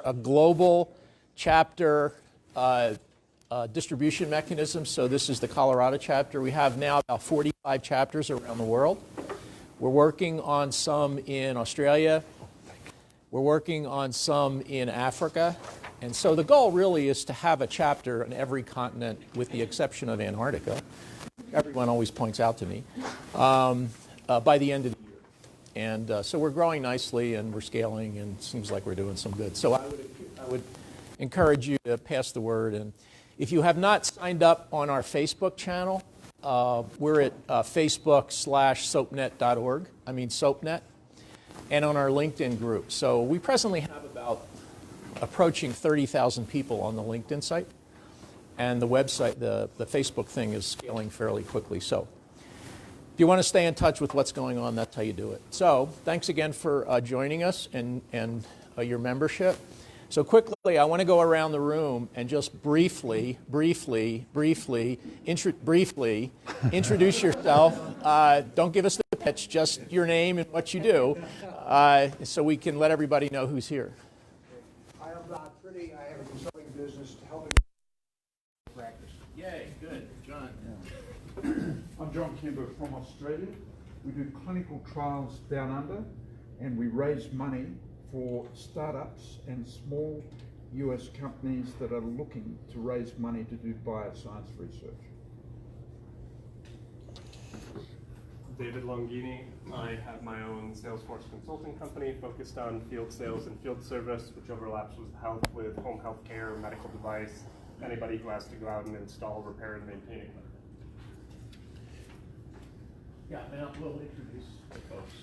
a global chapter distribution mechanism. So this is the Colorado chapter. We have now about 45 chapters around the world. We're working on some in Australia. We're working on some in Africa. And so the goal really is to have a chapter on every continent with the exception of Antarctica. Everyone always points out to me, by the end of the year. And so we're growing nicely and we're scaling and it seems like we're doing some good. So I would encourage you to pass the word. And if you have not signed up on our Facebook channel, we're at facebook.com/soapnet.org, SoapNet, and on our LinkedIn group. So we presently have about approaching 30,000 people on the LinkedIn site. And the website, the Facebook thing is scaling fairly quickly. So if you want to stay in touch with what's going on, that's how you do it. So thanks again for joining us and your membership. So quickly, I want to go around the room and just briefly introduce yourself. Don't give us the pitch, just your name and what you do, so we can let everybody know who's here. I am Pretty. I have a consulting business to help practice. Yay, good. John. I'm John Kimber from Australia. We do clinical trials down under, and we raise money for startups and small US companies that are looking to raise money to do bioscience research. David Longini. I have my own Salesforce consulting company focused on field sales and field service, which overlaps with home health care, medical device, anybody who has to go out and install, repair, and maintain equipment. Yeah, now we'll introduce the folks.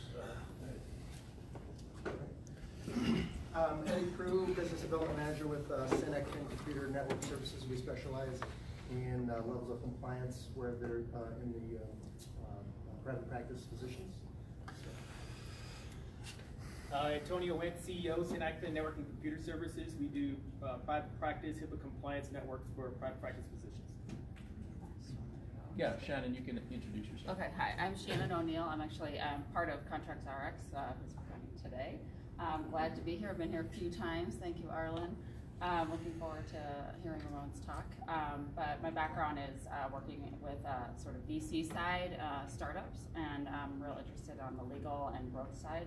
Eddie Crew, Business Development Manager with Synec and Computer Network Services. We specialize in levels of compliance where they're in the private practice physicians. Antonio Wendt, CEO, Synec Network and Computer Services. We do private practice, HIPAA compliance networks for private practice physicians. Yeah, Shannon, you can introduce yourself. Okay, hi, I'm Shannon O'Neill. I'm actually part of ContractsRx, who's presenting today. Glad to be here. I've been here a few times. Thank you, Arlen. Looking forward to hearing Ramon's talk. But my background is working with sort of VC side startups, and I'm real interested on the legal and growth side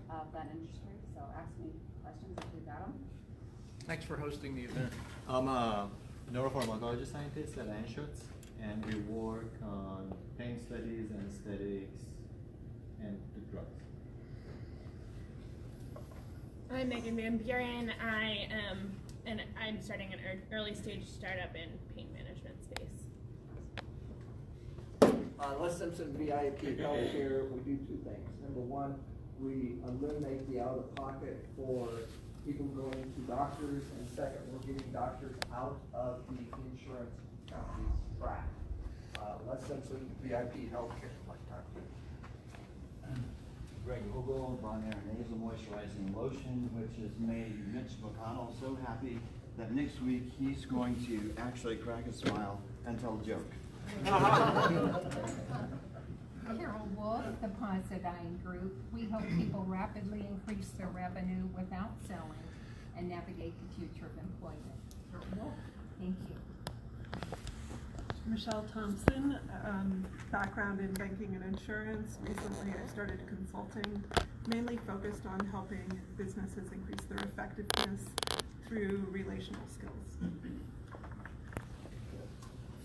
of that industry. So ask me questions if you've got them. Thanks for hosting the event. I'm a neuropharmacology scientist at Anschutz, and we work on pain studies, anesthetics, and the drugs. I'm Megan Van Buren. I'm starting an early stage startup in pain management space. Les Simpson, VIP Healthcare. We do two things. Number one, we eliminate the out-of-pocket for people going to doctors, and second, we're getting doctors out of the insurance company's track. Les Simpson, VIP Healthcare. Greg Vogel, Bonaire Nasal Moisturizing Lotion, which has made Mitch McConnell so happy that next week he's going to actually crack a smile and tell a joke. Carol Wolf, the Posidyne Group. We help people rapidly increase their revenue without selling and navigate the future of employment. Carol Wolf, thank you. Michelle Thompson, background in banking and insurance. Recently I started consulting, mainly focused on helping businesses increase their effectiveness through relational skills.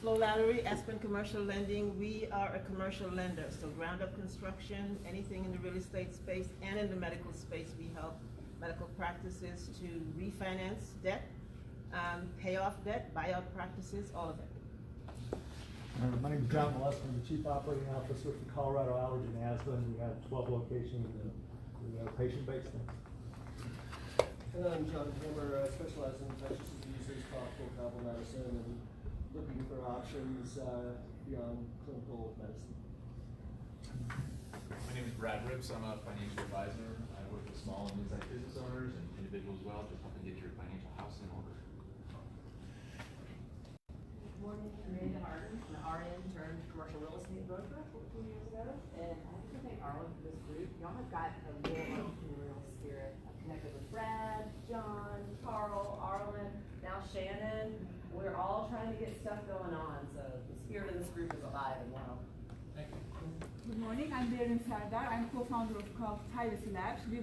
Flo Lowry, Aspen Commercial Lending. We are a commercial lender, so ground up construction, anything in the real estate space and in the medical space. We help medical practices to refinance debt, pay off debt, buy out practices, all of it. My name is John Molesky. I'm the Chief Operating Officer for Colorado Allergy in Aspen. We have 12 locations and we have patient-based things. And I'm John Hammer, specialized in infectious diseases, tropical travel medicine, and looking for options beyond clinical medicine. My name is Brad Rips. I'm a financial advisor. I work with small and mid-sized business owners and individuals as well, just helping get your financial house in order. Good morning, Amanda Harden. I'm an RN turned commercial real estate broker 14 years ago. And I have to thank Arlen for this group. Y'all have got a real entrepreneurial spirit. I've connected with Brad, John, Carl, Arlen, now Shannon. We're all trying to get stuff going on, so the spirit of this group is alive and well. Good morning, I'm Berin Sardar. I'm co-founder of Privacy Labs. We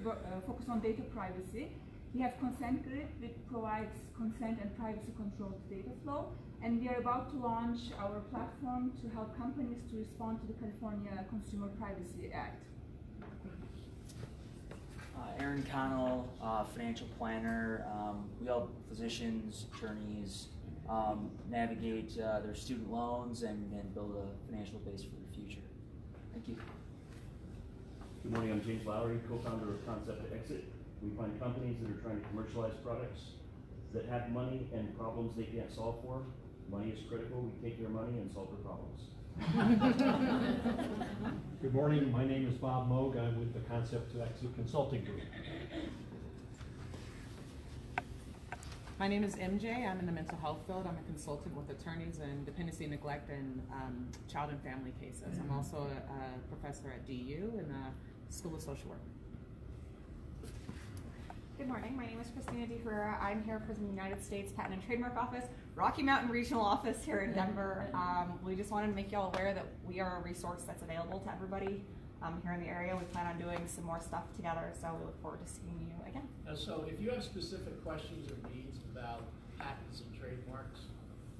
focus on data privacy. We have Consent Grid, which provides consent and privacy controlled data flow. And we are about to launch our platform to help companies to respond to the California Consumer Privacy Act. Aaron Connell, financial planner. We help physicians, attorneys navigate their student loans and build a financial base for the future. Thank you. Good morning, I'm James Lowry, co-founder of ContractsRx. We find companies that are trying to commercialize products that have money and problems they can't solve for. Money is critical. We take their money and solve their problems. Good morning, my name is Bob Moog. I'm with the ContractsRx Consulting Group. My name is MJ. I'm in the mental health field. I'm a consultant with attorneys in dependency, neglect, and child and family cases. I'm also a professor at DU in the School of Social Work. Good morning, my name is Christina DeFerrera. I'm here for the United States Patent and Trademark Office, Rocky Mountain Regional Office here in Denver. We just wanted to make y'all aware that we are a resource that's available to everybody here in the area. We plan on doing some more stuff together, so we look forward to seeing you again. So if you have specific questions or needs about patents and trademarks,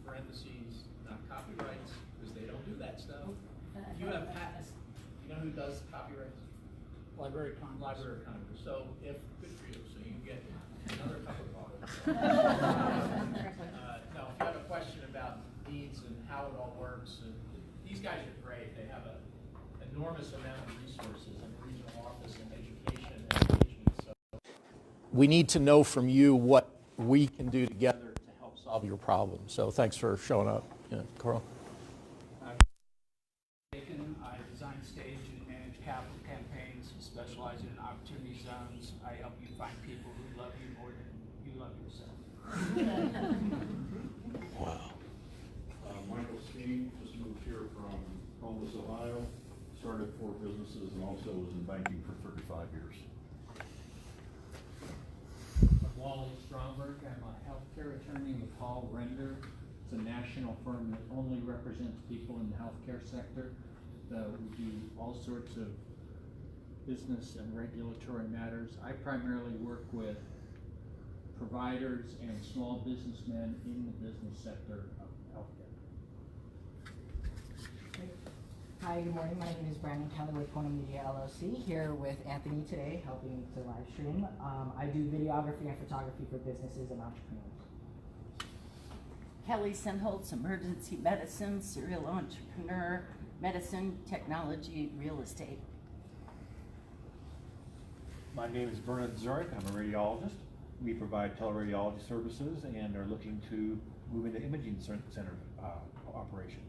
parentheses, not copyrights, because they don't do that stuff. If you have patents, you know who does copyrights? Library of Congress. Library of Congress. So if, good for you, so you can get another cup of coffee. No, if you have a question about needs and how it all works, and these guys are great. They have an enormous amount of resources in the regional office and education and engagement. So we need to know from you what we can do together to help solve your problem. So thanks for showing up. Yeah, Carl. I design, stage, and manage capital campaigns, specializing in opportunity zones. I help you find people who love you more than you love yourself. Wow. Michael Steen, just moved here from Columbus, Ohio. Started 4 businesses and also was in banking for 35 years. Wally Stromberg. I'm a healthcare attorney with Hall Render. It's a national firm that only represents people in the healthcare sector. We do all sorts of business and regulatory matters. I primarily work with providers and small businessmen in the business sector of healthcare. Hi, good morning. My name is Brandon Kelly with Kona Media LLC, here with Anthony today, helping to live stream. I do videography and photography for businesses and entrepreneurs. Kelly Senholtz, emergency medicine, serial entrepreneur, medicine, technology, real estate. My name is Bernard Zurich. I'm a radiologist. We provide teleradiology services and are looking to move into imaging center operation.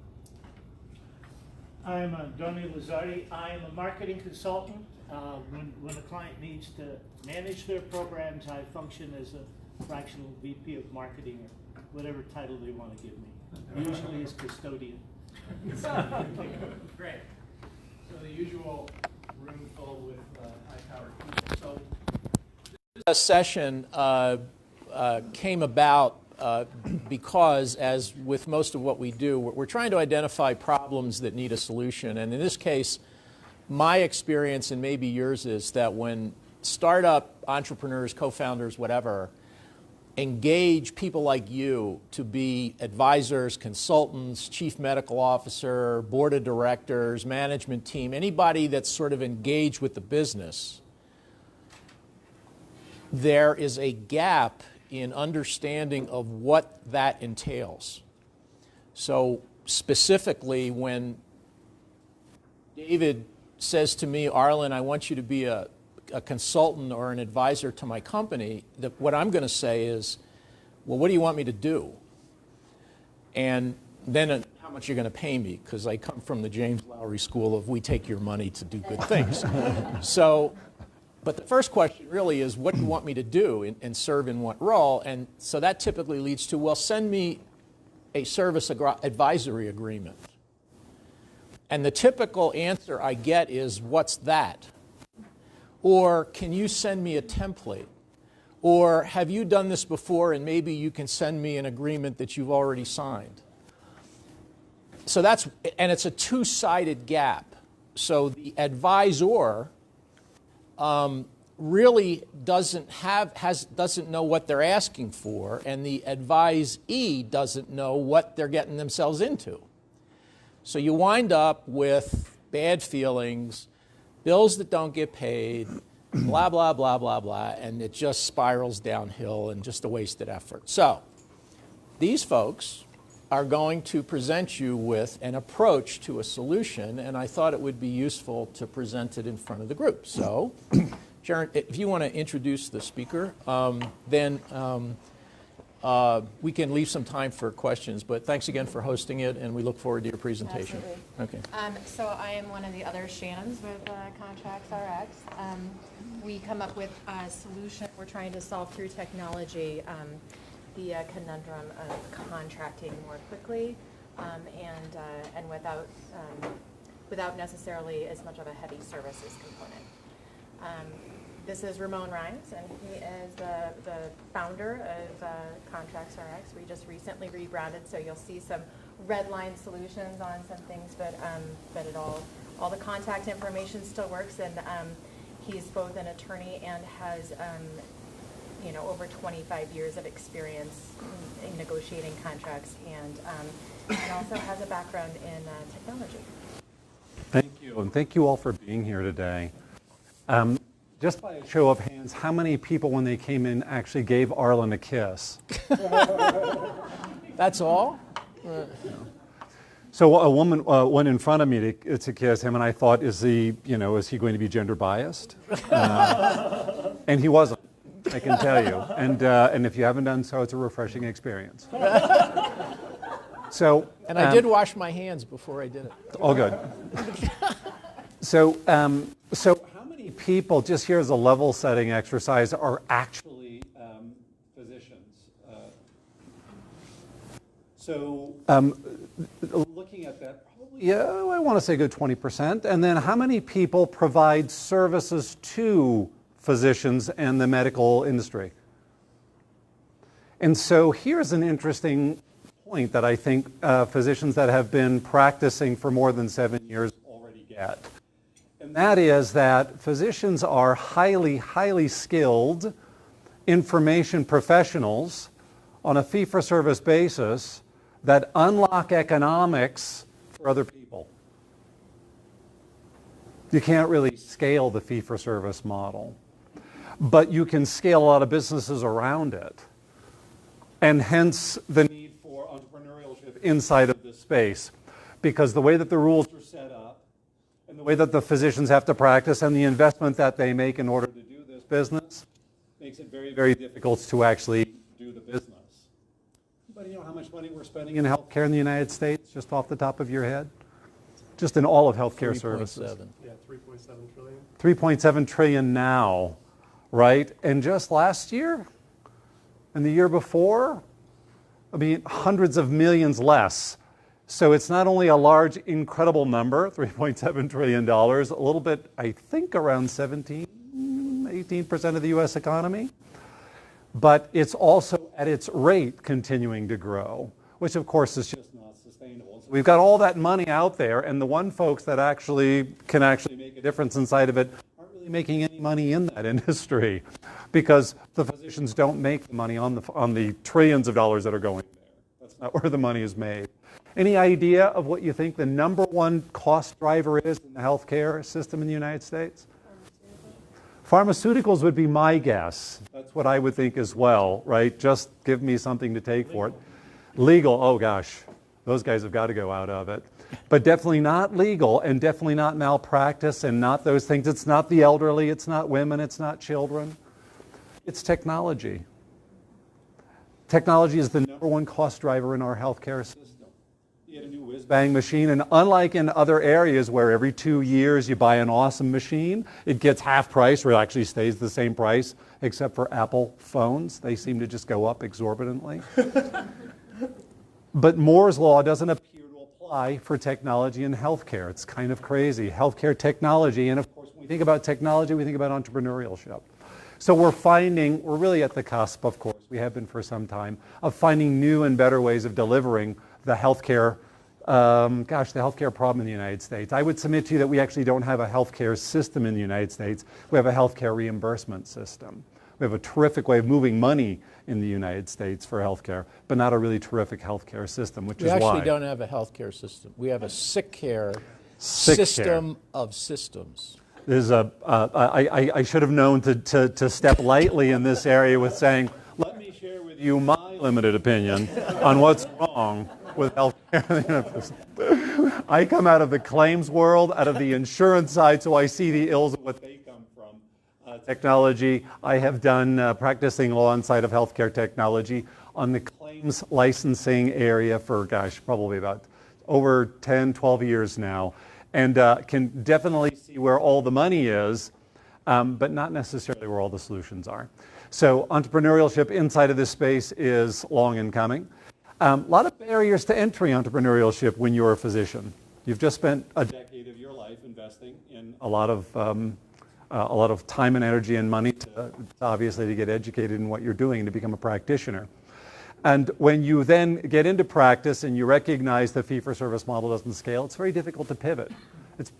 I'm Donnie Lazzardi. I am a marketing consultant. When a client needs to manage their programs, I function as a fractional VP of marketing, or whatever title they want to give me, usually as custodian. Great. So the usual room full with high-powered people. So this session came about because, as with most of what we do, we're trying to identify problems that need a solution. And in this case, my experience, and maybe yours, is that when startup entrepreneurs, co-founders, whatever, engage people like you to be advisors, consultants, chief medical officer, board of directors, management team, anybody that's sort of engaged with the business, there is a gap in understanding of what that entails. So specifically, when David says to me, Arlen, I want you to be a consultant or an advisor to my company, what I'm going to say is, well, what do you want me to do? And then how much you're going to pay me, because I come from the James Lowry school of we take your money to do good things. But the first question really is, what do you want me to do and serve in what role? And so that typically leads to, well, send me a service advisory agreement. And the typical answer I get is, what's that? Or can you send me a template? Or have you done this before and maybe you can send me an agreement that you've already signed? So and it's a two-sided gap. So the advisor really doesn't know what they're asking for, and the advisee doesn't know what they're getting themselves into. So you wind up with bad feelings, bills that don't get paid, blah, blah, blah, blah, blah, and it just spirals downhill and just a wasted effort. So these folks are going to present you with an approach to a solution, and I thought it would be useful to present it in front of the group. So, Sharon, if you want to introduce the speaker, then we can leave some time for questions, but thanks again for hosting it, and we look forward to your presentation. Absolutely. Okay. So I am one of the other Shannons with ContractsRx. We come up with a solution we're trying to solve through technology, the conundrum of contracting more quickly and without necessarily as much of a heavy services component. This is Ramon Rhymes, and he is the founder of ContractsRx. We just recently rebranded, so you'll see some red line solutions on some things, but it all the contact information still works, and he's both an attorney and has over 25 years of experience in negotiating contracts, and also has a background in technology. Thank you, and thank you all for being here today. Just by a show of hands, how many people, when they came in, actually gave Arlen a kiss? That's all? So a woman went in front of me to kiss him, and I thought, is he going to be gender biased? And he wasn't, I can tell you. And if you haven't done so, it's a refreshing experience. So, and I did wash my hands before I did it. All good. So how many people, just here as a level setting exercise, are actually physicians? Looking at that, probably, I want to say a good 20%. And then how many people provide services to physicians and the medical industry? And so here's an interesting point that I think physicians that have been practicing for more than 7 years already get. And that is that physicians are highly, highly skilled information professionals on a fee-for-service basis that unlock economics for other people. You can't really scale the fee-for-service model, but you can scale a lot of businesses around it, and hence the need for entrepreneurship inside of this space, because the way that the rules are set up and the way that the physicians have to practice and the investment that they make in order to do this business makes it very, very difficult to actually do the business. Anybody know how much money we're spending in healthcare in the United States, just off the top of your head? Just in all of healthcare services. Yeah, 3.7 trillion. 3.7 trillion now, right? And just last year and the year before, I mean, hundreds of millions less. So it's not only a large, incredible number, $3.7 trillion, a little bit, I think, around 18% of the U.S. economy. But it's also at its rate continuing to grow, which of course is just not sustainable. So we've got all that money out there, and the one folks that can actually make a difference inside of it aren't really making any money in that industry, because the physicians don't make the money on the trillions of dollars that are going there. That's not where the money is made. Any idea of what you think the number one cost driver is in the healthcare system in the United States? Pharmaceuticals would be my guess. That's what I would think as well, right? Just give me something to take for it. Legal, oh gosh, those guys have got to go out of it. But definitely not legal, and definitely not malpractice, and not those things. It's not the elderly, it's not women, it's not children. It's technology. Technology is the number one cost driver in our healthcare system. You get a new whiz-bang machine, and unlike in other areas where every 2 years you buy an awesome machine, it gets half price, or it actually stays the same price, except for Apple phones. They seem to just go up exorbitantly. But Moore's Law doesn't appear to apply for technology in healthcare. It's kind of crazy. Healthcare technology, and of course when we think about technology, we think about entrepreneurship. So we're really at the cusp, of course, we have been for some time, of finding new and better ways of delivering the healthcare, the healthcare problem in the United States. I would submit to you that we actually don't have a healthcare system in the United States. We have a healthcare reimbursement system. We have a terrific way of moving money in the United States for healthcare, but not a really terrific healthcare system, which is why. We actually don't have a healthcare system. We have a sick care system of systems. There's I should have known to step lightly in this area with saying, let me share with you my limited opinion on what's wrong with healthcare. I come out of the claims world, out of the insurance side, so I see the ills of what they come from. Technology, I have done practicing law inside of healthcare technology on the claims licensing area for, probably about over 10, 12 years now. And can definitely see where all the money is, but not necessarily where all the solutions are. So entrepreneurship inside of this space is long in coming. A lot of barriers to entry entrepreneurship when you're a physician. You've just spent a decade of your life investing in a lot of time and energy and money obviously to get educated in what you're doing and to become a practitioner. And when you then get into practice and you recognize the fee-for-service model doesn't scale, it's very difficult to pivot.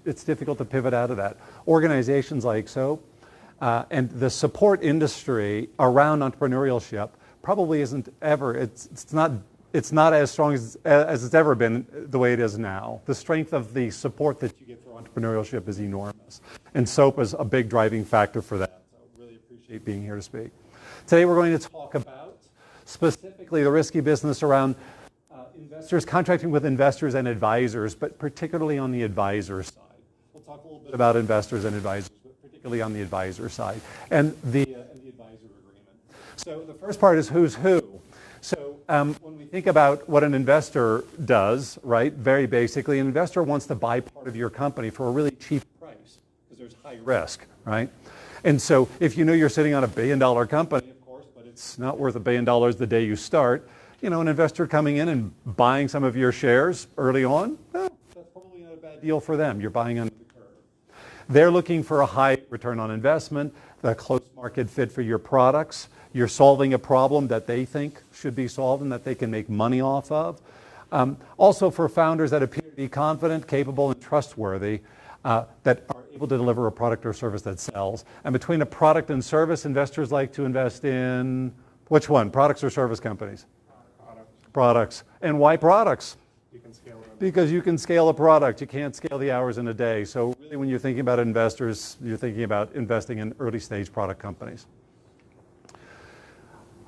It's difficult to pivot out of that. Organizations like SoPE and the support industry around entrepreneurship probably isn't ever, it's not as strong as it's ever been the way it is now. The strength of the support that you get for entrepreneurship is enormous. And SoPE is a big driving factor for that. So I really appreciate being here to speak. Today we're going to talk about specifically the risky business around investors, contracting with investors and advisors, but particularly on the advisor side. We'll talk a little bit about investors and advisors, but particularly on the advisor side, and the advisor agreement. So the first part is who's who. So when we think about what an investor does, right, very basically, an investor wants to buy part of your company for a really cheap price because there's high risk, right? And so if you know you're sitting on $1 billion company, it's not worth $1 billion the day you start. You know, an investor coming in and buying some of your shares early on, well, that's probably not a bad deal for them. You're buying under the curve. They're looking for a high return on investment, the close market fit for your products. You're solving a problem that they think should be solved and that they can make money off of. Also for founders that appear to be confident, capable, and trustworthy, that are able to deliver a product or service that sells. And between a product and service, investors like to invest in which one? Products or service companies? Products. And why products? You can scale them. Because you can scale a product. You can't scale the hours in a day. So really when you're thinking about investors, you're thinking about investing in early stage product companies.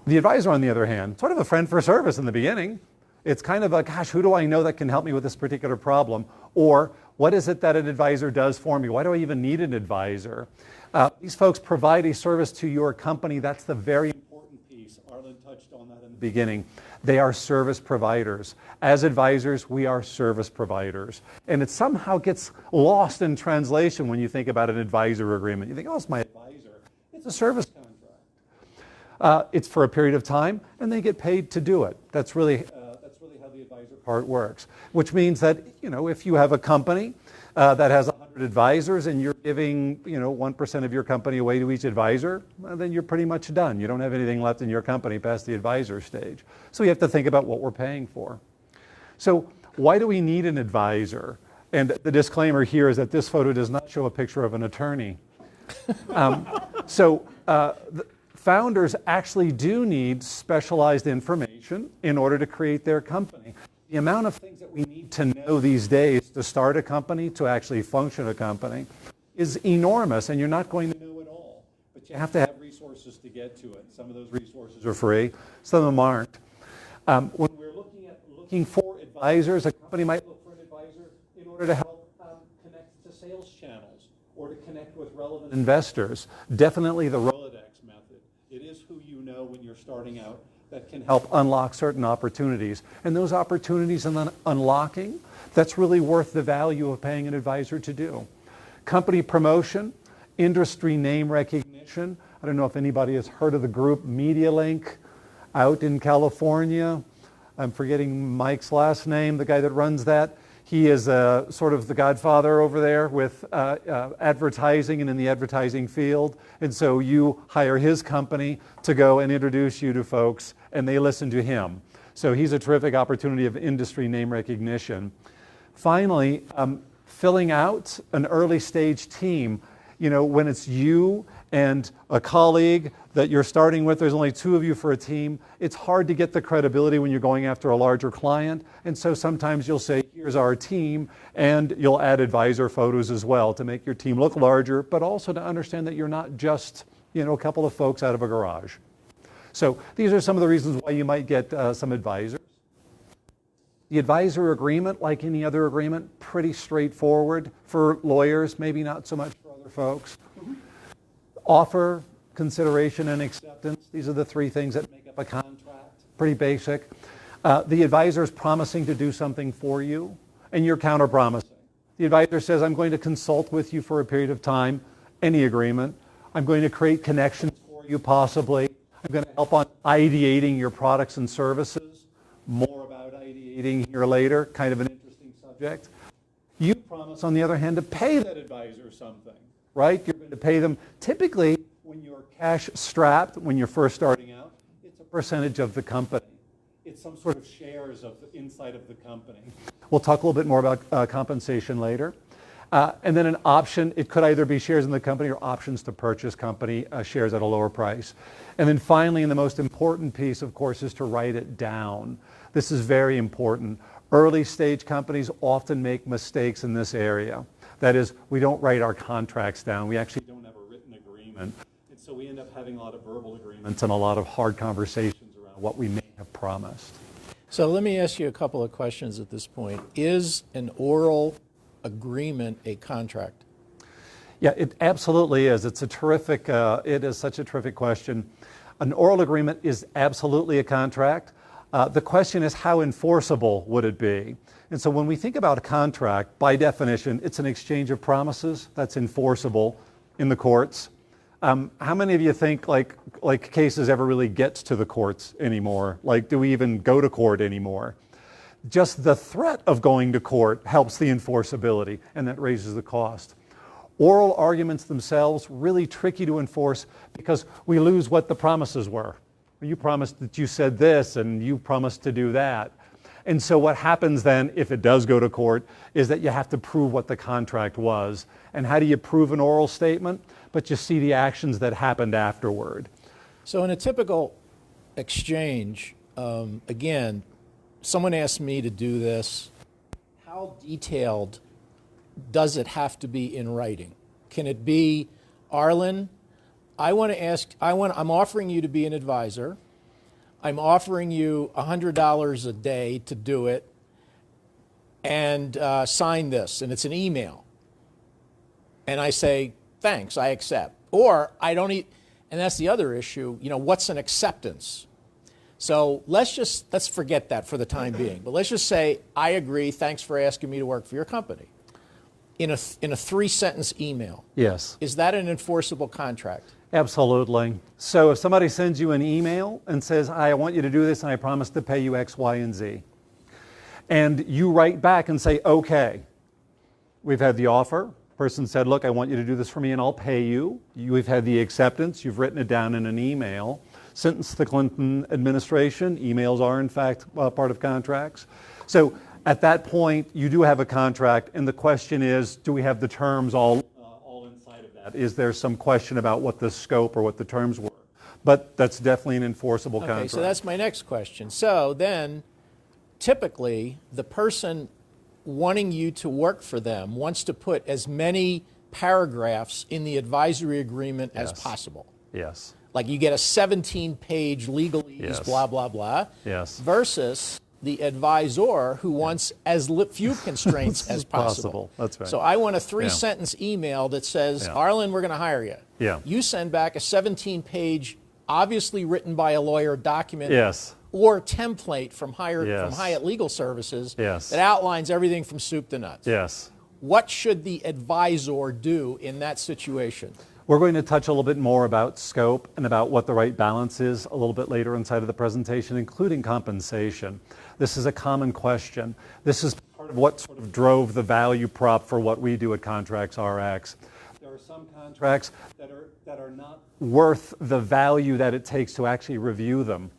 The advisor, on the other hand, sort of a friend for service in the beginning. It's kind of a, gosh, who do I know that can help me with this particular problem? Or what is it that an advisor does for me? Why do I even need an advisor? These folks provide a service to your company. That's the very important piece. Arlen touched on that in the beginning. They are service providers. As advisors, we are service providers. And it somehow gets lost in translation when you think about an advisor agreement. You think, oh, it's my advisor. It's a service contract. It's for a period of time, and they get paid to do it. That's really how the advisor part works. Which means that, you know, if you have a company that has 100 advisors and you're giving, 1% of your company away to each advisor, well, then you're pretty much done. You don't have anything left in your company past the advisor stage. So you have to think about what we're paying for. So why do we need an advisor? And the disclaimer here is that this photo does not show a picture of an attorney. Founders actually do need specialized information in order to create their company. The amount of things that we need to know these days to start a company, to actually function a company, is enormous, and you're not going to know it all. But you have to have resources to get to it. Some of those resources are free, some of them aren't. When we're looking for advisors, a company might look for an advisor in order to help connect to sales channels or to connect with relevant investors. Definitely the Rolodex method. It is who you know when you're starting out that can help unlock certain opportunities. And those opportunities and then unlocking, that's really worth the value of paying an advisor to do. Company promotion, industry name recognition. I don't know if anybody has heard of the group MediaLink out in California. I'm forgetting Mike's last name, the guy that runs that. He is sort of the godfather over there with advertising and in the advertising field. And so you hire his company to go and introduce you to folks, and they listen to him. So he's a terrific opportunity of industry name recognition. Finally, filling out an early stage team. You know, when it's you and a colleague that you're starting with, there's only 2 of you for a team, it's hard to get the credibility when you're going after a larger client. And so sometimes you'll say, here's our team, and you'll add advisor photos as well to make your team look larger, but also to understand that you're not just, you know, a couple of folks out of a garage. So these are some of the reasons why you might get some advisors. The advisor agreement, like any other agreement, pretty straightforward for lawyers, maybe not so much for other folks. Offer, consideration, and acceptance. These are the 3 things that make up a contract. Pretty basic. The advisor is promising to do something for you, and you're counter-promising. The advisor says, I'm going to consult with you for a period of time, any agreement. I'm going to create connections for you, possibly. I'm going to help on ideating your products and services. More about ideating here later, kind of an interesting subject. You promise, on the other hand, to pay that advisor something, right? You're going to pay them. Typically, when you're cash strapped, when you're first starting out, it's a percentage of the company. It's some sort of shares of the inside of the company. We'll talk a little bit more about compensation later. And then an option, it could either be shares in the company or options to purchase company shares at a lower price. And then finally, and the most important piece, of course, is to write it down. This is very important. Early stage companies often make mistakes in this area. That is, we don't write our contracts down. We actually don't have a written agreement. And so we end up having a lot of verbal agreements and a lot of hard conversations around what we may have promised. So let me ask you a couple of questions at this point. Is an oral agreement a contract? Yeah, it absolutely is. It's a terrific, it is such a terrific question. An oral agreement is absolutely a contract. The question is, how enforceable would it be? And so when we think about a contract, by definition, it's an exchange of promises that's enforceable in the courts. How many of you think like cases ever really gets to the courts anymore? Like, do we even go to court anymore? Just the threat of going to court helps the enforceability, and that raises the cost. Oral arguments themselves, really tricky to enforce because we lose what the promises were. You promised that you said this, and you promised to do that. And so what happens then, if it does go to court, is that you have to prove what the contract was. And how do you prove an oral statement? But you see the actions that happened afterward. So in a typical exchange, again, someone asked me to do this. How detailed does it have to be in writing? Can it be, Arlen, I'm offering you to be an advisor. I'm offering you $100 a day to do it, and sign this, and it's an email. And I say, thanks, I accept. Or I don't and that's the other issue, you know, what's an acceptance? So let's forget that for the time being. But let's just say, I agree, thanks for asking me to work for your company. In a 3-sentence email. Yes. Is that an enforceable contract? Absolutely. So if somebody sends you an email and says, I want you to do this and I promise to pay you X, Y, and Z, and you write back and say, okay, we've had the offer. Person said, look, I want you to do this for me and I'll pay you. We've had the acceptance. You've written it down in an email. Since the Clinton administration, emails are in fact part of contracts. So at that point, you do have a contract, and the question is, do we have the terms all inside of that? Is there some question about what the scope or what the terms were? But that's definitely an enforceable contract. Okay, so that's my next question. So then, typically, the person wanting you to work for them wants to put as many paragraphs in the advisory agreement as possible. Yes. Like you get a 17-page legalese, blah, blah, blah, versus the advisor who wants as few constraints as possible. That's right. So I want a 3-sentence email that says, Arlen, we're going to hire you. Yeah. You send back a 17-page, obviously written by a lawyer document or template from Hyatt Legal Services that outlines everything from soup to nuts. Yes. What should the advisor do in that situation? We're going to touch a little bit more about scope and about what the right balance is a little bit later inside of the presentation, including compensation. This is a common question. This is part of what sort of drove the value prop for what we do at ContractsRx. There are some contracts that are not worth the value that it takes to actually review them.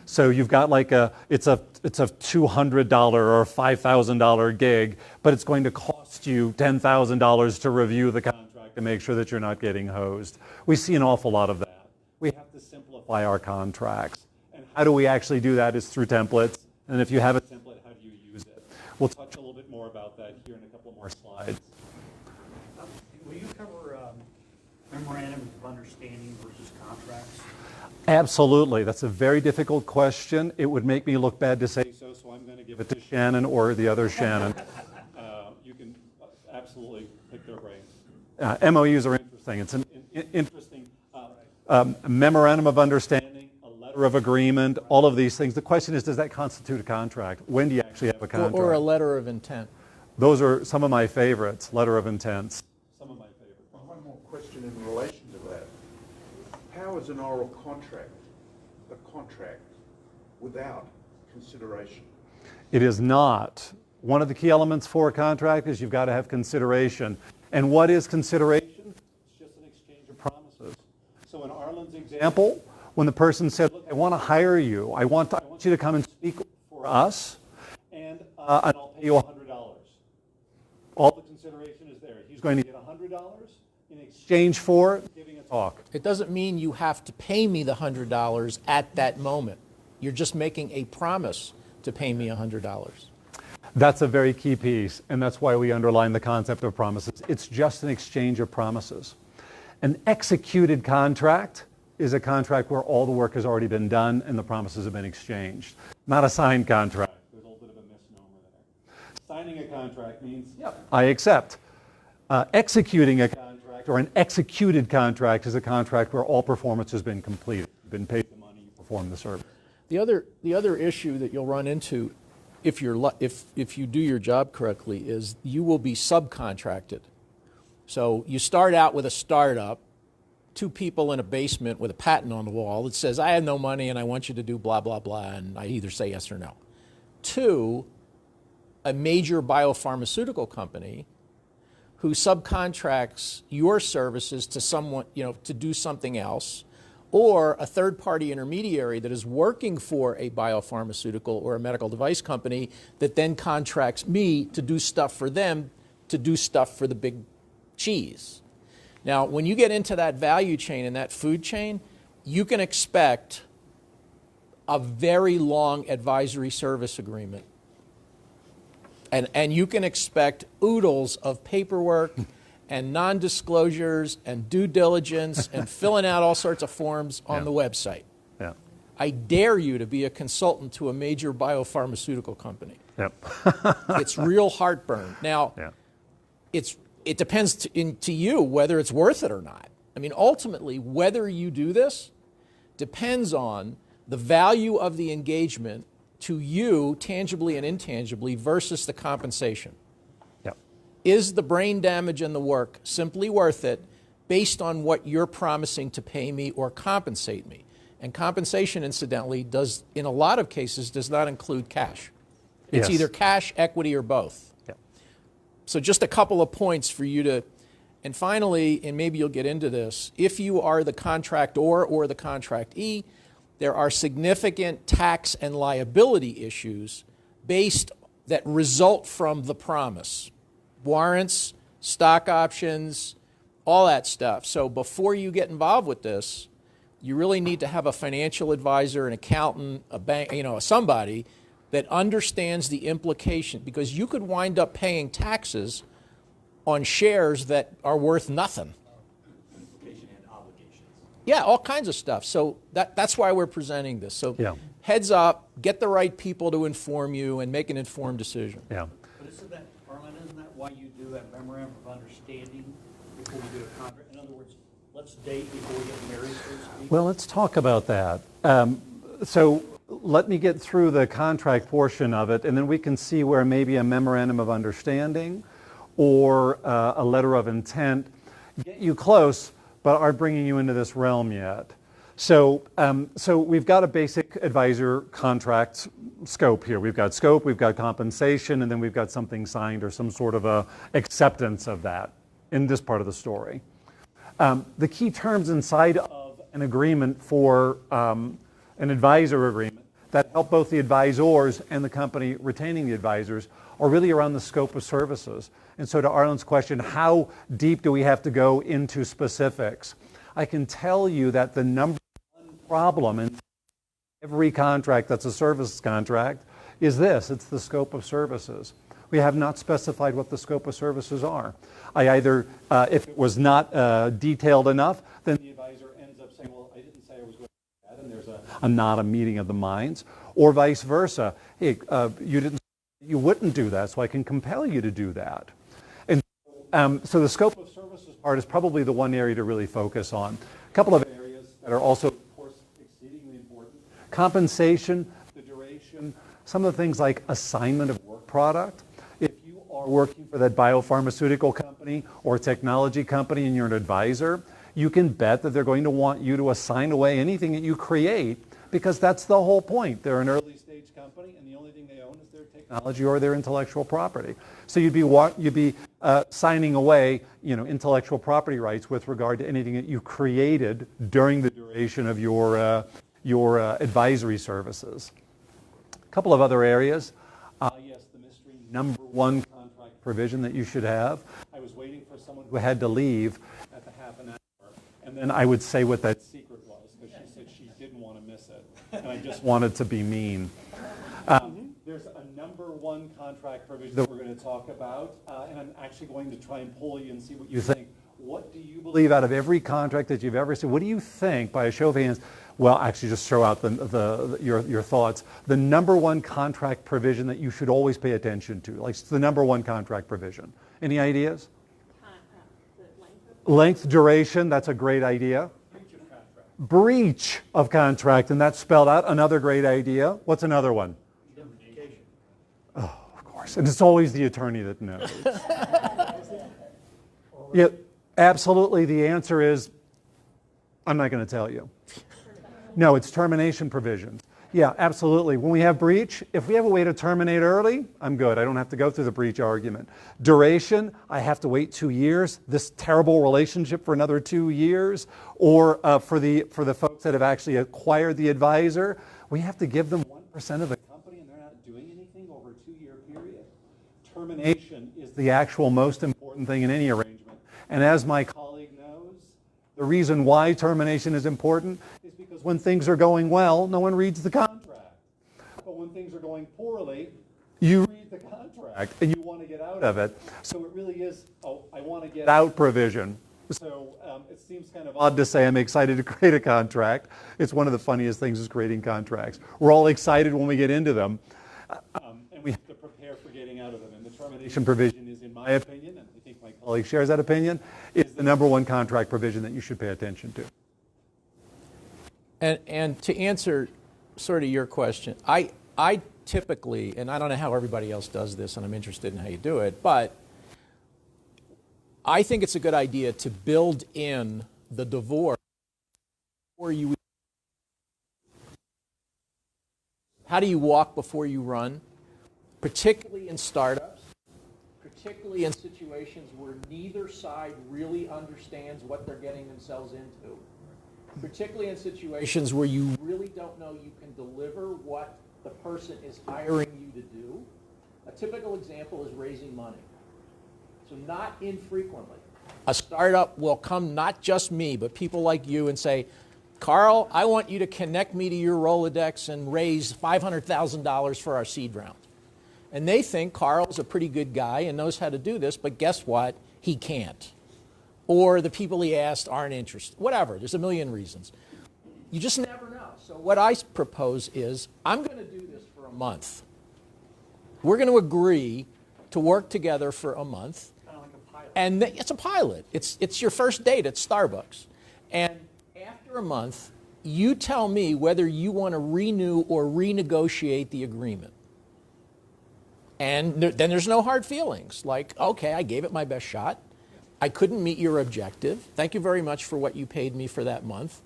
So you've got like it's a $200 or $5,000 gig, but it's going to cost you $10,000 to review the contract to make sure that you're not getting hosed. We see an awful lot of that. We have to simplify our contracts. And how do we actually do that is through templates. And if you have a template, how do you use it? We'll touch a little bit more about that here in a couple more slides. Will you cover memorandum of understanding versus contracts? Absolutely. That's a very difficult question. It would make me look bad to say so, so I'm going to give it to Shannon or the other Shannon. You can absolutely pick their brains. MOUs are interesting. It's an interesting memorandum of understanding, a letter of agreement, all of these things. The question is, does that constitute a contract? When do you actually have a contract? Or a letter of intent. Those are some of my favorites, letter of intents. Some of my favorites. One more question in relation to that. How is an oral contract a contract without consideration? It is not. One of the key elements for a contract is you've got to have consideration. And what is consideration? It's just an exchange of promises. So in Arlen's example, when the person said, look, I want to hire you, I want you to come and speak for us, and I'll pay you $100. All the consideration is there. He's going to get $100 in exchange for giving a talk. It doesn't mean you have to pay me the $100 at that moment. You're just making a promise to pay me $100. That's a very key piece, and that's why we underline the concept of promises. It's just an exchange of promises. An executed contract is a contract where all the work has already been done and the promises have been exchanged. Not a signed contract. There's a little bit of a misnomer there. Signing a contract means, yep, I accept. Executing a contract or an executed contract is a contract where all performance has been completed. You've been paid the money, you perform the service. The other issue that you'll run into if you do your job correctly is you will be subcontracted. So you start out with a startup, 2 people in a basement with a patent on the wall that says, I have no money and I want you to do blah, blah, blah, and I either say yes or no. 2, a major biopharmaceutical company who subcontracts your services to someone, to do something else, or a third-party intermediary that is working for a biopharmaceutical or a medical device company that then contracts me to do stuff for them, to do stuff for the big cheese. Now, when you get into that value chain and that food chain, you can expect a very long advisory service agreement. And you can expect oodles of paperwork and non-disclosures and due diligence and filling out all sorts of forms on the website. Yeah. I dare you to be a consultant to a major biopharmaceutical company. Yep. It's real heartburn. Now, it depends to you whether it's worth it or not. I mean, ultimately, whether you do this depends on the value of the engagement to you, tangibly and intangibly, versus the compensation. Is the brain damage and the work simply worth it based on what you're promising to pay me or compensate me? And compensation, incidentally, does, in a lot of cases, does not include cash. It's either cash, equity, or both. So just a couple of points for you to, and finally, and maybe you'll get into this, if you are the contractor or the contractee, there are significant tax and liability issues that result from the promise. Warrants, stock options, all that stuff. So before you get involved with this, you really need to have a financial advisor, an accountant, a bank, somebody that understands the implication, because you could wind up paying taxes on shares that are worth nothing. Implication and obligations. Yeah, all kinds of stuff. So that's why we're presenting this. So heads up, get the right people to inform you and make an informed decision. Yeah. But isn't that why you do that memorandum of understanding before you do a contract? In other words, let's date before we get married, so to speak? Well, let's talk about that. So let me get through the contract portion of it, and then we can see where maybe a memorandum of understanding or a letter of intent get you close, but aren't bringing you into this realm yet. So we've got a basic advisor contract scope here. We've got scope, we've got compensation, and then we've got something signed or some sort of a acceptance of that in this part of the story. The key terms inside of an agreement for an advisor agreement that help both the advisors and the company retaining the advisors are really around the scope of services. And so to Arlen's question, how deep do we have to go into specifics? I can tell you that the number one problem in every contract that's a services contract is this: it's the scope of services. We have not specified what the scope of services are. I either, if it was not detailed enough, then the advisor ends up saying, well, I didn't say I was going to do that, and there's not a meeting of the minds, or vice versa. Hey, you wouldn't do that, so I can compel you to do that. And so the scope of services part is probably the one area to really focus on. A couple of areas that are also, of course, exceedingly important: compensation, the duration, some of the things like assignment of work product. If you are working for that biopharmaceutical company or technology company and you're an advisor, you can bet that they're going to want you to assign away anything that you create, because that's the whole point. They're an early stage company, and the only thing they own is their technology or their intellectual property. So you'd be signing away, intellectual property rights with regard to anything that you created during the duration of your advisory services. A couple of other areas. Yes, the mystery number one contract provision that you should have. I was waiting for someone who had to leave at the half an hour, and then I would say what that secret was, because she said she didn't want to miss it, and I just wanted to be mean. There's a number one contract provision that we're going to talk about, and I'm actually going to try and poll you and see what you think. What do you believe out of every contract that you've ever seen? What do you think, by a show of hands? Well, actually, just throw out your thoughts. The number one contract provision that you should always pay attention to, like the number one contract provision. Any ideas? Length, duration. That's a great idea. Breach of contract, and that's spelled out. Another great idea. What's another one? Oh, of course. And it's always the attorney that knows. Yeah, absolutely. The answer is, I'm not going to tell you. No, it's termination provisions. Yeah, absolutely. When we have breach, if we have a way to terminate early, I'm good. I don't have to go through the breach argument. Duration, I have to wait 2 years. This terrible relationship for another 2 years. Or for the folks that have actually acquired the advisor, we have to give them 1% of the company, and they're not doing anything over a 2-year period. Termination is the actual most important thing in any arrangement. And as my colleague knows, the reason why termination is important is because when things are going well, no one reads the contract. But when things are going poorly, you read the contract and you want to get out of it. So it really is, I want to get out provision. So it seems kind of odd to say I'm excited to create a contract. It's one of the funniest things is creating contracts. We're all excited when we get into them, and we have to prepare for getting out of them. And the termination provision is, in my opinion, and I think my colleague shares that opinion, is the number one contract provision that you should pay attention to. And to answer sort of your question, I typically, and I don't know how everybody else does this, and I'm interested in how you do it, but I think it's a good idea to build in the divorce before you. How do you walk before you run? Particularly in startups, particularly in situations where neither side really understands what they're getting themselves into. Particularly in situations where you really don't know you can deliver what the person is hiring you to do. A typical example is raising money. So not infrequently, a startup will come, not just me, but people like you, and say, Carl, I want you to connect me to your Rolodex and raise $500,000 for our seed round. And they think Carl's a pretty good guy and knows how to do this, but guess what? He can't. Or the people he asked aren't interested. Whatever, there's a million reasons. You just never know. So what I propose is, I'm going to do this for a month. We're going to agree to work together for a month. And it's a pilot. It's your first date at Starbucks. And after a month, you tell me whether you want to renew or renegotiate the agreement. And then there's no hard feelings. Like, okay, I gave it my best shot. I couldn't meet your objective. Thank you very much for what you paid me for that month.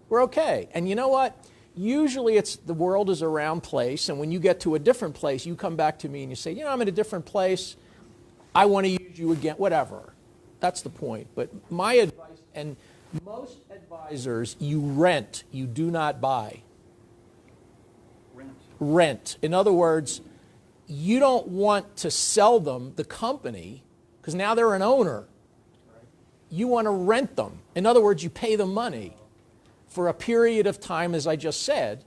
We're okay. And you know what? Usually it's the world is a round place, and when you get to a different place, you come back to me and you say, you know, I'm in a different place. I want to use you again, whatever. That's the point. But my advice, and most advisors, you rent, you do not buy. Rent. In other words, you don't want to sell them the company because now they're an owner. You want to rent them. In other words, you pay them money for a period of time, as I just said,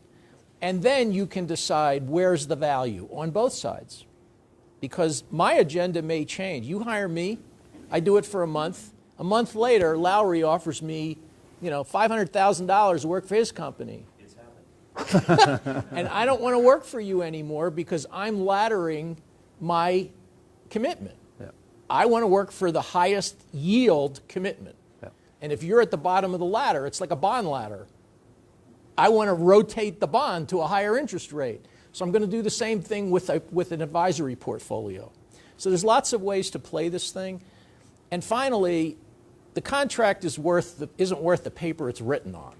and then you can decide where's the value on both sides. Because my agenda may change. You hire me, I do it for a month. A month later, Lowry offers me, you know, $500,000 to work for his company. And I don't want to work for you anymore because I'm laddering my commitment. Yeah. I want to work for the highest yield commitment. Yeah. And if you're at the bottom of the ladder, it's like a bond ladder. I want to rotate the bond to a higher interest rate. So I'm going to do the same thing with an advisory portfolio. So there's lots of ways to play this thing. And finally, the contract isn't worth the paper it's written on.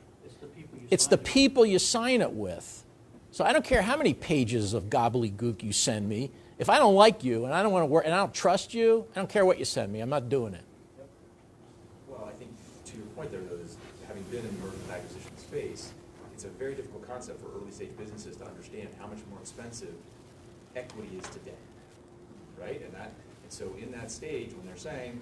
It's the people you sign it with. So I don't care how many pages of gobbledygook you send me. If I don't like you and I don't want to work and I don't trust you, I don't care what you send me. I'm not doing it. Yep. Well, I think to your point there, though, is having been in the merger and acquisition space, it's a very difficult concept for early stage businesses to understand how much more expensive equity is today, right? And so in that stage, when they're saying,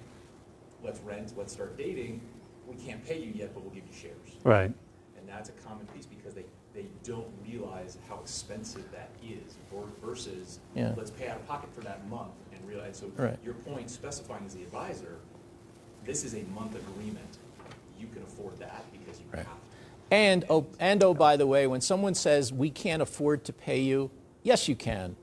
let's rent, let's start dating, we can't pay you yet, but we'll give you shares. Right. And that's a common piece because they don't realize how expensive that is versus let's pay out of pocket for that month and realize. So your point specifying as the advisor, this is a month agreement. You can afford that because you have to. And oh, by the way, when someone says we can't afford to pay you, yes, you can.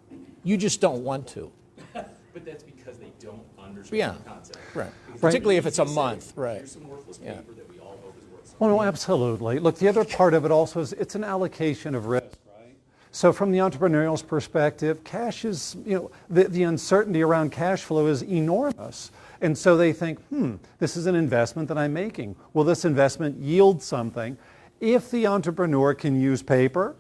You just don't want to. But that's because they don't understand the concept. Right. Particularly if it's a month. Right. Here's some worthless paper that we all hope is worth something. Well, no, absolutely. Look, the other part of it also is it's an allocation of risk, right? So from the entrepreneurial's perspective, cash is, you know, the uncertainty around cash flow is enormous. And so they think, this is an investment that I'm making. Will this investment yield something? If the entrepreneur can use paper,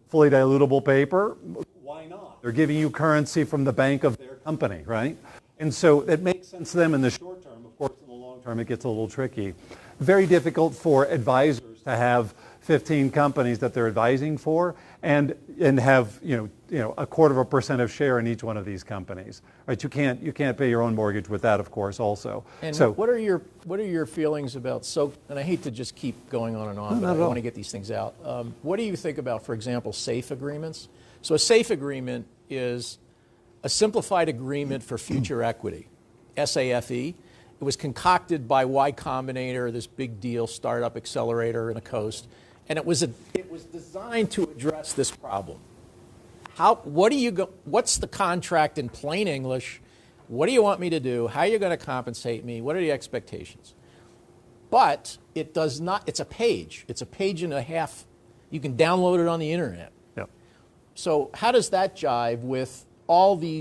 fully dilutable paper, why not? They're giving you currency from the bank of their company, right? And so it makes sense to them in the short term. Of course, in the long term, it gets a little tricky. Very difficult for advisors to have 15 companies that they're advising for and have you know 0.25% of share in each one of these companies, right? You can't pay your own mortgage with that, of course, also. And so what are your feelings about and I hate to just keep going on and on, but I want to get these things out. What do you think about, for example, SAFE agreements? So a SAFE agreement is a simplified agreement for future equity, SAFE. It was concocted by Y Combinator, this big deal startup accelerator in the coast, and it was designed to address this problem. What's the contract in plain English? What do you want me to do? How are you going to compensate me? What are the expectations? But it does not. It's a page. It's a page and a half. You can download it on the internet. Yep. So how does that jive with all the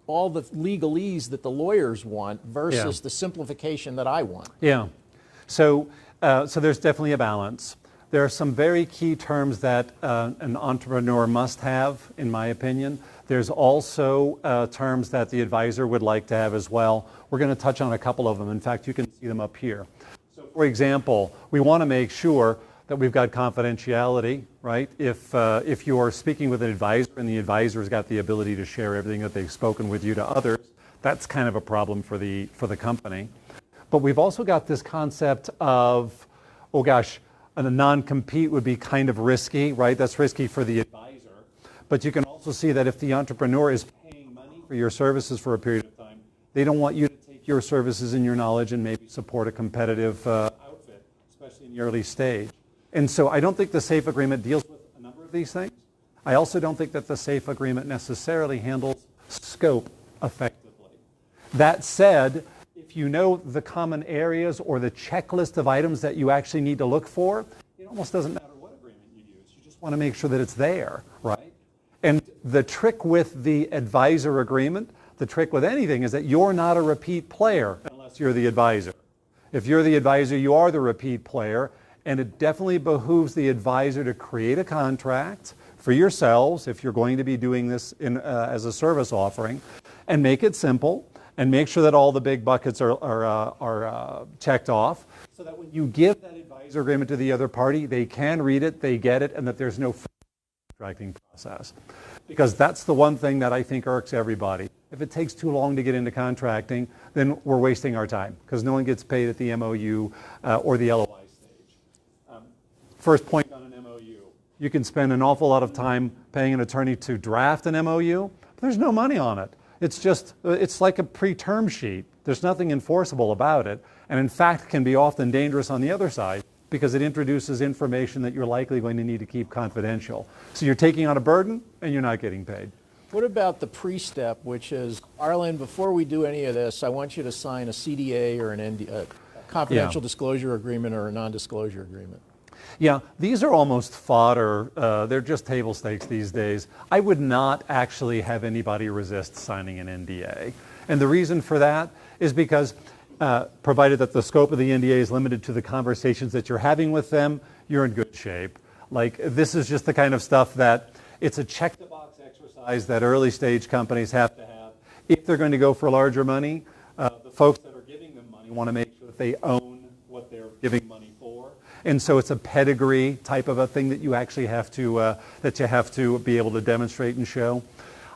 legalese that the lawyers want versus the simplification that I want? Yeah. So there's definitely a balance. There are some very key terms that an entrepreneur must have, in my opinion. There's also terms that the advisor would like to have as well. We're going to touch on a couple of them. In fact, you can see them up here. So, for example, we want to make sure that we've got confidentiality, right? If you are speaking with an advisor and the advisor's got the ability to share everything that they've spoken with you to others, that's kind of a problem for the company. But we've also got this concept of, oh gosh, a non-compete would be kind of risky, right? That's risky for the advisor. But you can also see that if the entrepreneur is paying money for your services for a period of time, they don't want you to take your services and your knowledge and maybe support a competitive outfit, especially in the early stage. And so I don't think the SAFE agreement deals with a number of these things. I also don't think that the SAFE agreement necessarily handles scope effectively. That said, if you know the common areas or the checklist of items that you actually need to look for, it almost doesn't matter what agreement you use. You just want to make sure that it's there, right? And the trick with the advisor agreement, the trick with anything is that you're not a repeat player unless you're the advisor. If you're the advisor, you are the repeat player. And it definitely behooves the advisor to create a contract for yourselves, if you're going to be doing this as a service offering, and make it simple, and make sure that all the big buckets are checked off, so that when you give that advisor agreement to the other party, they can read it, they get it, and that there's no contracting process. Because that's the one thing that I think irks everybody. If it takes too long to get into contracting, then we're wasting our time, because no one gets paid at the MOU or the LOI stage. First point on an MOU. You can spend an awful lot of time paying an attorney to draft an MOU, but there's no money on it. It's like a pre-term sheet. There's nothing enforceable about it, and in fact can be often dangerous on the other side, because it introduces information that you're likely going to need to keep confidential. So you're taking on a burden and you're not getting paid. What about the pre-step, which is, Arlen, before we do any of this, I want you to sign a CDA or a confidential disclosure agreement or a non-disclosure agreement? Yeah, these are almost fodder. They're just table stakes these days. I would not actually have anybody resist signing an NDA. And the reason for that is because provided that the scope of the NDA is limited to the conversations that you're having with them, you're in good shape. Like, this is just the kind of stuff that it's a check-the-box exercise that early stage companies have to have. If they're going to go for larger money, the folks that are giving them money want to make sure that they own what they're giving money for. And so it's a pedigree type of a thing that you actually have to be able to demonstrate and show.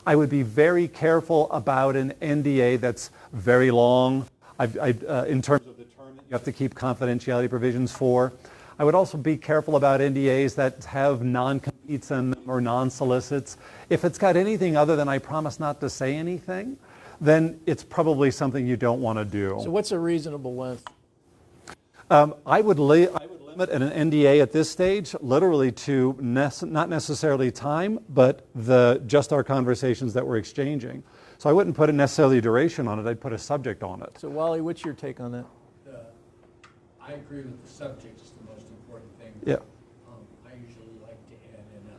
I would be very careful about an NDA that's very long, in terms of the term that you have to keep confidentiality provisions for. I would also be careful about NDAs that have non-competes in them or non-solicits. If it's got anything other than I promise not to say anything, then it's probably something you don't want to do. So what's a reasonable length? I would limit an NDA at this stage literally to not necessarily time, but just our conversations that we're exchanging. So I wouldn't put necessarily a duration on it, I'd put a subject on it. So Wally, what's your take on that? I agree with the subject is the most important thing. Yeah. I usually like to add in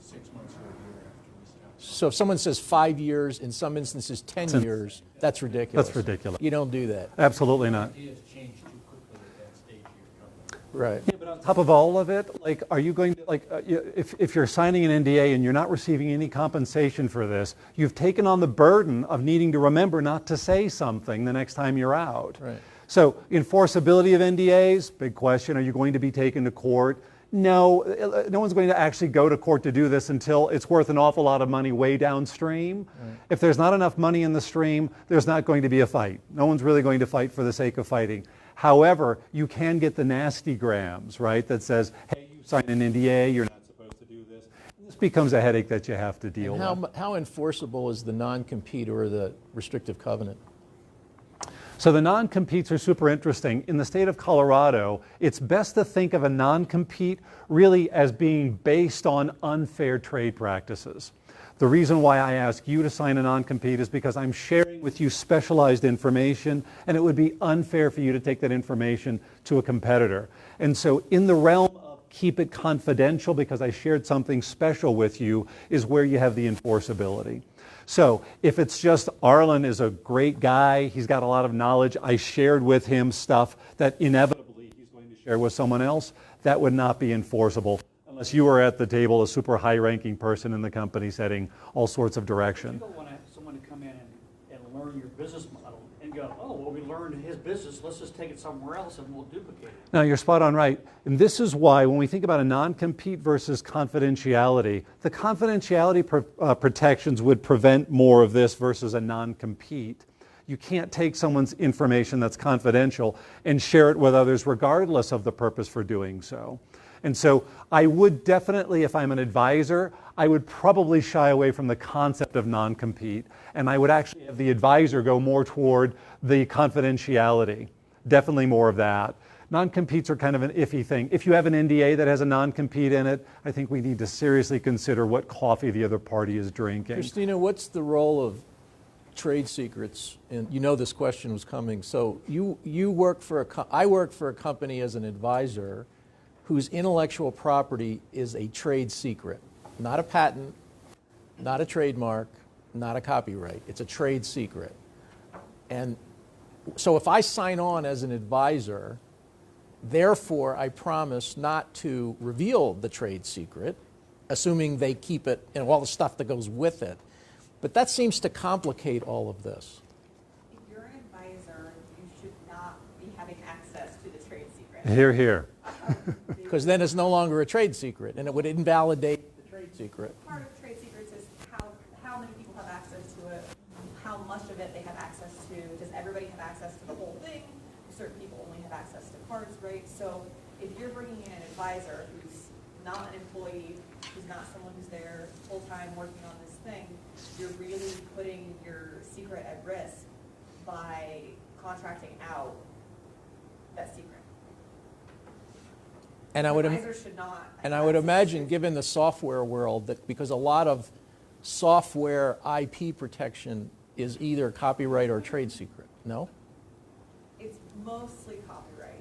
6 months or a year after we stop. So if someone says 5 years, in some instances 10 years, that's ridiculous. That's ridiculous. You don't do that. Absolutely not. Ideas change too quickly at that stage of your company. Right. Yeah, but on top of all of it, like, are you going to, like, if you're signing an NDA and you're not receiving any compensation for this, you've taken on the burden of needing to remember not to say something the next time you're out. Right. So enforceability of NDAs, big question. Are you going to be taken to court? No, no one's going to actually go to court to do this until it's worth an awful lot of money way downstream. Right. If there's not enough money in the stream, there's not going to be a fight. No one's really going to fight for the sake of fighting. However, you can get the nasty grams, right, that says, hey, you signed an NDA, you're not supposed to do this. And this becomes a headache that you have to deal with. How enforceable is the non-compete or the restrictive covenant? So the non-competes are super interesting. In the state of Colorado, it's best to think of a non-compete really as being based on unfair trade practices. The reason why I ask you to sign a non-compete is because I'm sharing with you specialized information, and it would be unfair for you to take that information to a competitor. And so in the realm of keep it confidential because I shared something special with you is where you have the enforceability. So if it's just Arlen is a great guy, he's got a lot of knowledge, I shared with him stuff that inevitably he's going to share with someone else, that would not be enforceable unless you were at the table, a super high-ranking person in the company setting all sorts of direction. You don't want someone to come in and learn your business model and go, oh, well, we learned his business, let's just take it somewhere else and we'll duplicate it. No, you're spot on right. And this is why when we think about a non-compete versus confidentiality, the confidentiality protections would prevent more of this versus a non-compete. You can't take someone's information that's confidential and share it with others regardless of the purpose for doing so. And so I would definitely, if I'm an advisor, I would probably shy away from the concept of non-compete, and I would actually have the advisor go more toward the confidentiality. Definitely more of that. Non-competes are kind of an iffy thing. If you have an NDA that has a non-compete in it, I think we need to seriously consider what coffee the other party is drinking. Christina, what's the role of trade secrets? And you know this question was coming. So you work for I work for a company as an advisor whose intellectual property is a trade secret. Not a patent, not a trademark, not a copyright. It's a trade secret. And so if I sign on as an advisor Therefore, I promise not to reveal the trade secret, assuming they keep it and all the stuff that goes with it. But that seems to complicate all of this. If you're an advisor, you should not be having access to the trade secret. Hear, hear. Because then it's no longer a trade secret, and it would invalidate the trade secret. Part of trade secrets is how many people have access to it, how much of it they have access to. Does everybody have access to the whole thing? Do certain people only have access to parts, right? So if you're bringing in an advisor who's not an employee, who's not someone who's there full-time working on this thing, you're really putting your secret at risk by contracting out that secret. And I would, Advisors should not and I would imagine, given the software world, that because a lot of software IP protection is either copyright or trade secret, no? It's mostly copyright.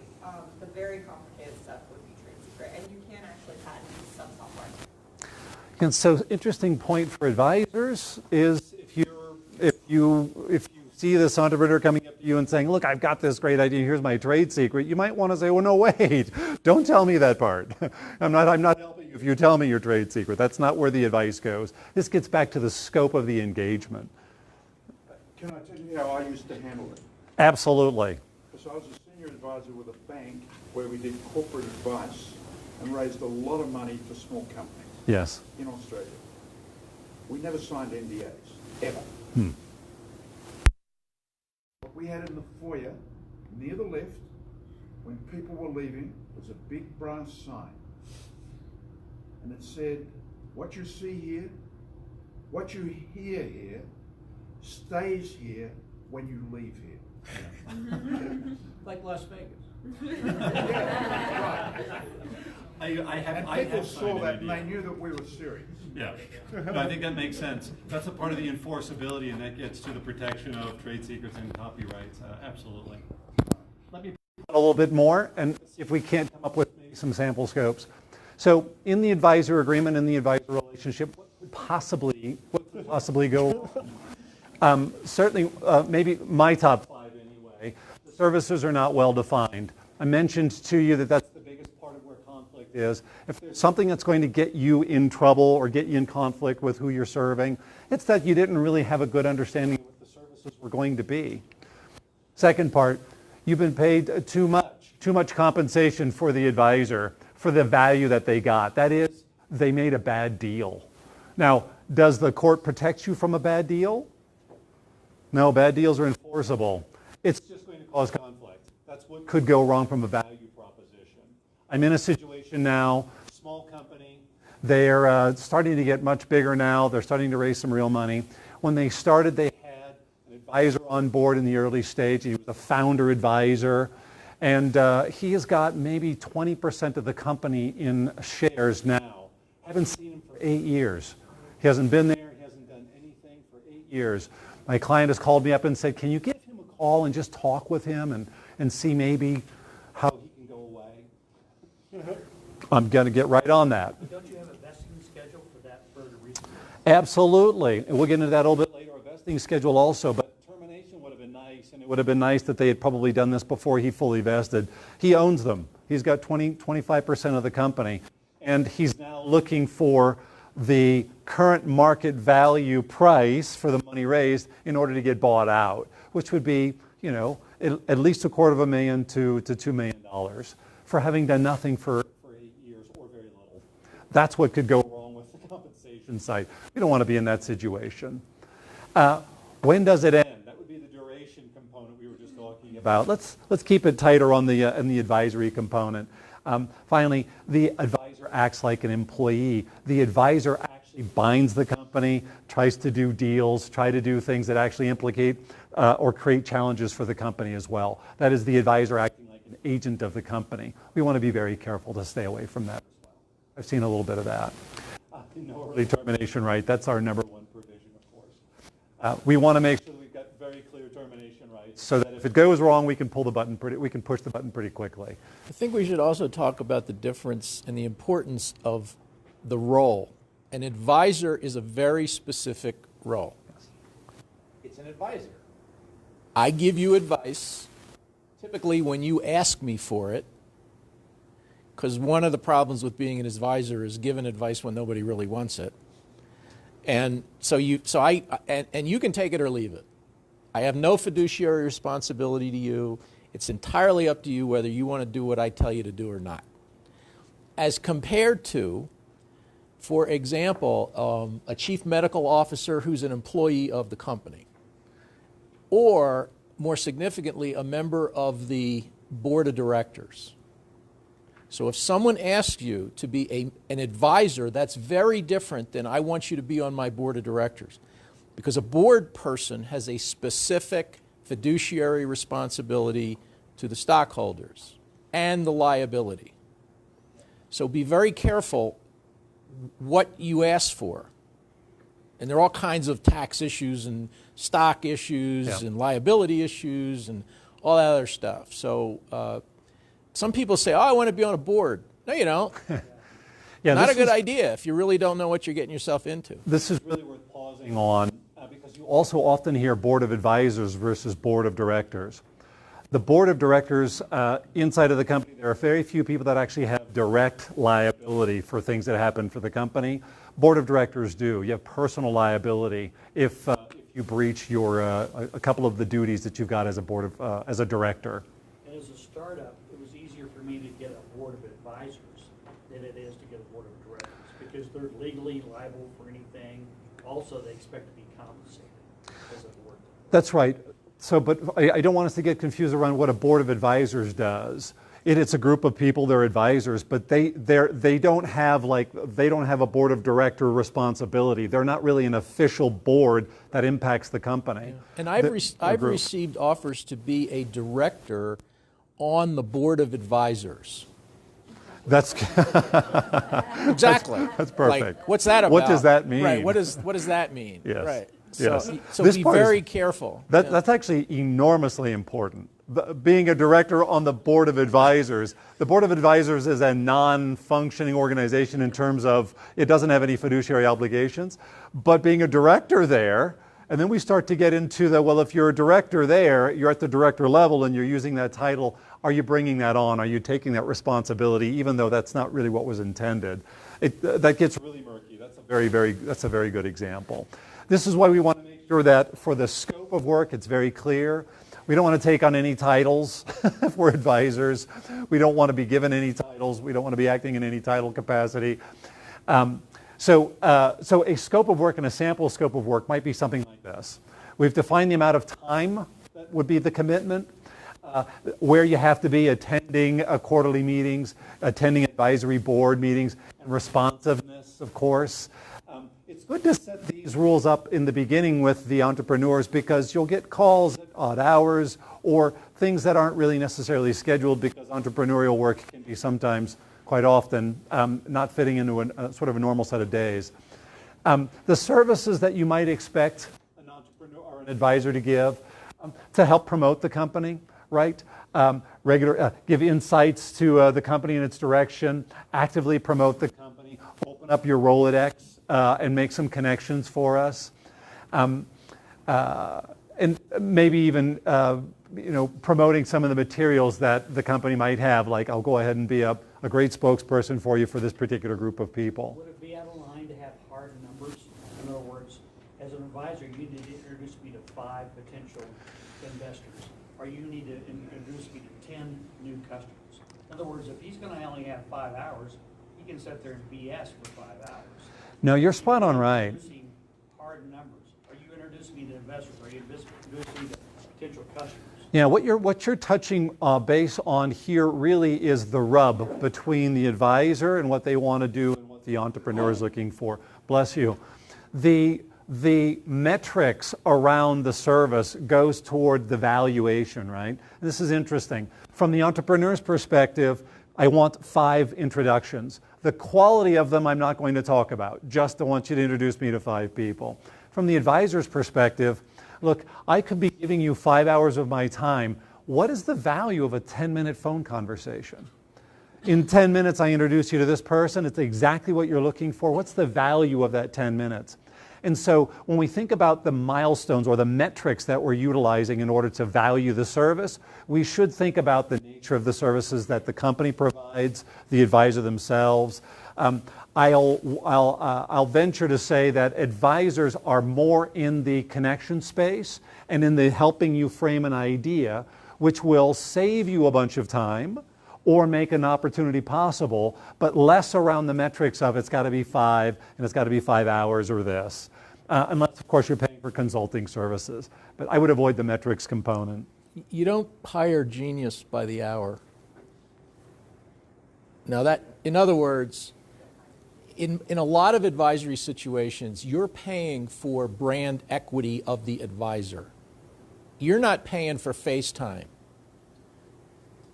The very complicated stuff would be trade secret, and you can actually patent some software. And so, interesting point for advisors is if you see this entrepreneur coming up to you and saying, "Look, I've got this great idea. Here's my trade secret." You might want to say, "Well, no, wait, don't tell me that part. I'm not helping you if you tell me your trade secret." That's not where the advice goes. This gets back to the scope of the engagement. Can I tell you how I used to handle it? Absolutely. So I was a senior advisor with a bank where we did corporate advice and raised a lot of money for small companies. Yes. In Australia. We never signed NDAs, ever. What we had in the foyer, near the lift, when people were leaving, was a big brass sign. And it said, "What you see here, what you hear here, stays here when you leave here." Like Las Vegas. Yeah, right. I have people signed saw an that and NDA. they knew that we were serious. Yeah, no, I think that makes sense. That's a part of the enforceability, and that gets to the protection of trade secrets and copyrights. Absolutely. Let me A little bit more and see if we can't come up with maybe some sample scopes. So in the advisor agreement, in the advisor relationship, what could possibly go wrong? Certainly, maybe my top 5 anyway. The services are not well defined. I mentioned to you that that's the biggest part of where conflict is. If there's something that's going to get you in trouble or get you in conflict with who you're serving, it's that you didn't really have a good understanding of what the services were going to be. Second part, you've been paid too much compensation for the advisor, for the value that they got. That is, they made a bad deal. Now, does the court protect you from a bad deal? No, bad deals are enforceable. It's just going to cause conflict. That's what could go wrong from a value proposition. I'm in a situation now, small company. They're starting to get much bigger now. They're starting to raise some real money. When they started, they had an advisor on board in the early stage. He was a founder advisor. And he has got maybe 20% of the company in shares now. Haven't seen him for 8 years. He hasn't been there. He hasn't done anything for 8 years. My client has called me up and said, "Can you give him a call and just talk with him and see maybe how he can go away?" I'm going to get right on that. Don't you have a vesting schedule for that for the reason? Absolutely. And we'll get into that a little bit later, a vesting schedule also. But termination would have been nice, and it would have been nice that they had probably done this before he fully vested. He owns them. He's got 25% of the company. And he's now looking for the current market value price for the money raised in order to get bought out, which would be, you know, at least $250,000 to $2 million for having done nothing for 8 years or very little. That's what could go wrong with the compensation side. We don't want to be in that situation. When does it end? That would be the duration component we were just talking about. Let's keep it tighter on the advisory component. Finally, the advisor acts like an employee. The advisor actually binds the company, tries to do deals, try to do things that actually implicate or create challenges for the company as well. That is the advisor acting like an agent of the company. We want to be very careful to stay away from that as well. I've seen a little bit of that. No early termination right. That's our number one provision, of course. We want to make sure that we've got very clear termination rights so that if it goes wrong, we can push the button pretty quickly. I think we should also talk about the difference and the importance of the role. An advisor is a very specific role. Yes. It's an advisor. I give you advice. Typically, when you ask me for it, because one of the problems with being an advisor is giving advice when nobody really wants it. And so you can take it or leave it. I have no fiduciary responsibility to you. It's entirely up to you whether you want to do what I tell you to do or not. As compared to, for example, a chief medical officer who's an employee of the company, or more significantly, a member of the board of directors. So if someone asks you to be an advisor, that's very different than I want you to be on my board of directors. Because a board person has a specific fiduciary responsibility to the stockholders and the liability. So be very careful what you ask for. And there are all kinds of tax issues and stock issues and liability issues and all that other stuff. So some people say, oh, I want to be on a board. No, you don't. Not a good idea if you really don't know what you're getting yourself into. This is really worth pausing on because you also often hear board of advisors versus board of directors. The board of directors inside of the company, there are very few people that actually have direct liability for things that happen for the company. Board of directors do. You have personal liability if you breach your a couple of the duties that you've got as a board of as a director. And as a startup, it was easier for me to get a board of advisors than it is to get a board of directors because they're legally liable for anything. Also, they expect to be compensated as a board. That's right. So, but I don't want us to get confused around what a board of advisors does. It's a group of people, they're advisors, but they don't have a board of director responsibility. They're not really an official board that impacts the company. And I've received offers to be a director on the board of advisors. That's exactly. That's perfect. Like, what's that about? What does that mean? Right. What does that mean? Yes. Right. Yes. So be very careful. That's actually enormously important. Being a director on the board of advisors. The board of advisors is a non-functioning organization in terms of it doesn't have any fiduciary obligations. But being a director there, and then we start to get into well, if you're a director there, you're at the director level and you're using that title, are you bringing that on? Are you taking that responsibility, even though that's not really what was intended? That gets really murky. That's a very good example. This is why we want to make sure that for the scope of work, it's very clear. We don't want to take on any titles if we're advisors. We don't want to be given any titles. We don't want to be acting in any title capacity. So a scope of work and a sample scope of work might be something like this. We've defined the amount of time that would be the commitment, where you have to be attending quarterly meetings, attending advisory board meetings, and responsiveness, of course. It's good to set these rules up in the beginning with the entrepreneurs because you'll get calls at odd hours or things that aren't really necessarily scheduled because entrepreneurial work can be sometimes, quite often, not fitting into a sort of a normal set of days. The services that you might expect an entrepreneur or an advisor to give to help promote the company, right? Give insights to the company and its direction, actively promote the company, open up your Rolodex, and make some connections for us, and maybe even promoting some of the materials that the company might have. Like, I'll go ahead and be a great spokesperson for you for this particular group of people. Would it be out of line to have hard numbers? In other words, as an advisor, you need to introduce me to 5 potential investors, or you need to introduce me to 10 new customers. In other words, if he's going to only have 5 hours, he can sit there and BS for 5 hours. No, you're spot on right. Introducing hard numbers. Are you introducing me to investors? Are you introducing me to potential customers? Yeah, what you're touching base on here really is the rub between the advisor and what they want to do and what the entrepreneur is looking for. Bless you. The metrics around the service goes toward the valuation, right? This is interesting. From the entrepreneur's perspective, I want 5 introductions. The quality of them I'm not going to talk about. Just I want you to introduce me to 5 people. From the advisor's perspective, look, I could be giving you 5 hours of my time. What is the value of a 10-minute phone conversation? In 10 minutes, I introduce you to this person. It's exactly what you're looking for. What's the value of that 10 minutes? And so when we think about the milestones or the metrics that we're utilizing in order to value the service, we should think about the nature of the services that the company provides, provides, the advisor themselves. I'll venture to say that advisors are more in the connection space and in the helping you frame an idea, which will save you a bunch of time or make an opportunity possible, but less around the metrics of it's got to be 5 and it's got to be 5 hours or this. Unless, of course, you're paying for consulting services. But I would avoid the metrics component. You don't hire genius by the hour. Now that, in other words, in a lot of advisory situations, you're paying for brand equity of the advisor. You're not paying for face time.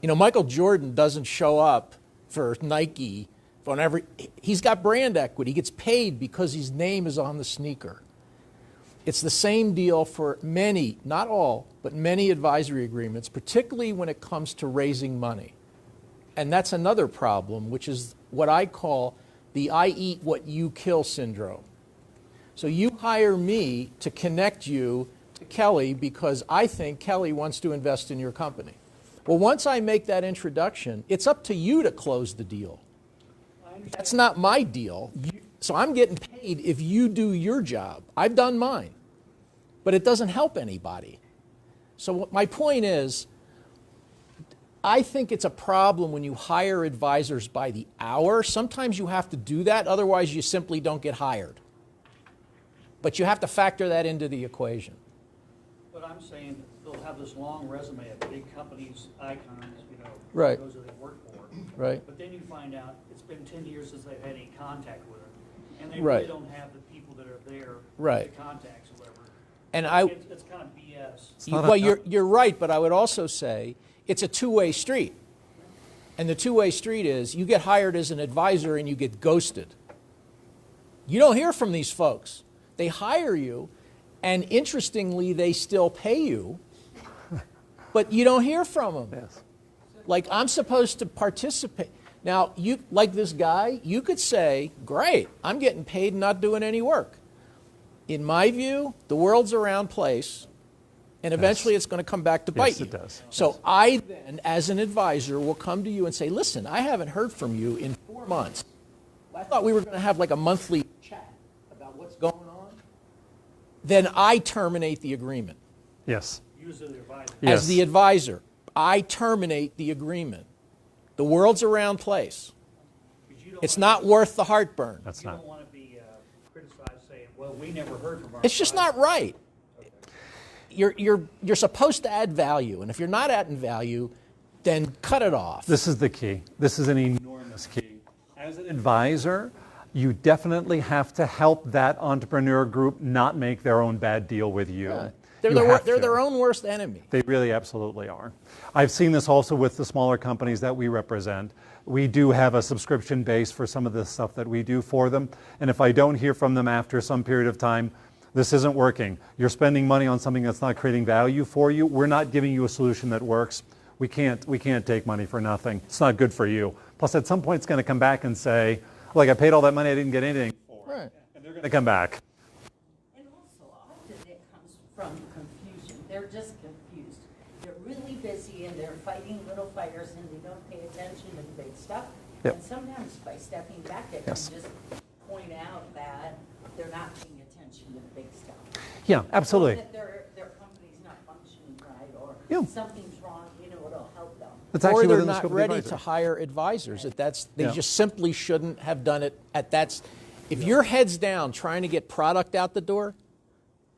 You know, Michael Jordan doesn't show up for Nike whenever he's got brand equity. He gets paid because his name is on the sneaker. It's the same deal for many, not all, but many advisory agreements, particularly when it comes to raising money. And that's another problem, which is what I call the I eat what you kill syndrome. So you hire me to connect you to Kelly because I think Kelly wants to invest in your company. Well, once I make that introduction, it's up to you to close the deal. That's not my deal. So I'm getting paid if you do your job. I've done mine. But it doesn't help anybody. So my point is, I think it's a problem when you hire advisors by the hour. Sometimes you have to do that, otherwise you simply don't get hired. But you have to factor that into the equation. But I'm saying they'll have this long resume of big companies, icons, you know, Right. those that they work for. Right. But then you find out it's been 10 years since they've had any contact with them, and they Right. really don't have the people that are there, Right. the contacts or whatever. And It's kind of BS. Well, you're right, but I would also say it's a two-way street. And the two-way street is you get hired as an advisor and you get ghosted. You don't hear from these folks. They hire you, and interestingly, they still pay you, but you don't hear from them. Yes. Like, I'm supposed to participate. Now, you, like this guy, you could say, great, I'm getting paid and not doing any work. In my view, the world's a round place, and eventually it's going to come back to bite you. Yes, it does. So I then, as an advisor, will come to you and say, listen, I haven't heard from you in 4 months. I thought we were going to have like a monthly chat about what's going on. Then I terminate the agreement. Yes. You as the advisor. As the advisor, I terminate the agreement. The world's a round place. It's not worth the heartburn. That's You not. don't want to be criticized saying, well, we never heard from our It's just not right. You're supposed to add value, and if you're not adding value, then cut it off. This is the key. This is an enormous key. As an advisor, you definitely have to help that entrepreneur group not make their own bad deal with you. Yeah. You They're have to. their own worst enemy. They really absolutely are. I've seen this also with the smaller companies that we represent. We do have a subscription base for some of the stuff that we do for them. And if I don't hear from them after some period of time, this isn't working. You're spending money on something that's not creating value for you. We're not giving you a solution that works. We can't take money for nothing. It's not good for you. Plus, at some point, it's going to come back and say, like, I paid all that money, I didn't get anything for. Right. And they're going to come back. And also, often it comes from confusion. They're just confused. They're really busy and they're fighting little fires and they don't pay attention to the big stuff. Yep. And sometimes by stepping back, they Yes. can just point out that they're not paying attention to the big stuff. Yeah, absolutely. Or that their company's not functioning right, or Yeah. something's wrong, it'll help them. That's Or actually they're within the not scope of the ready advisor. to hire advisors. They Yeah. just simply shouldn't have done it at that. If your head's down trying to get product out the door,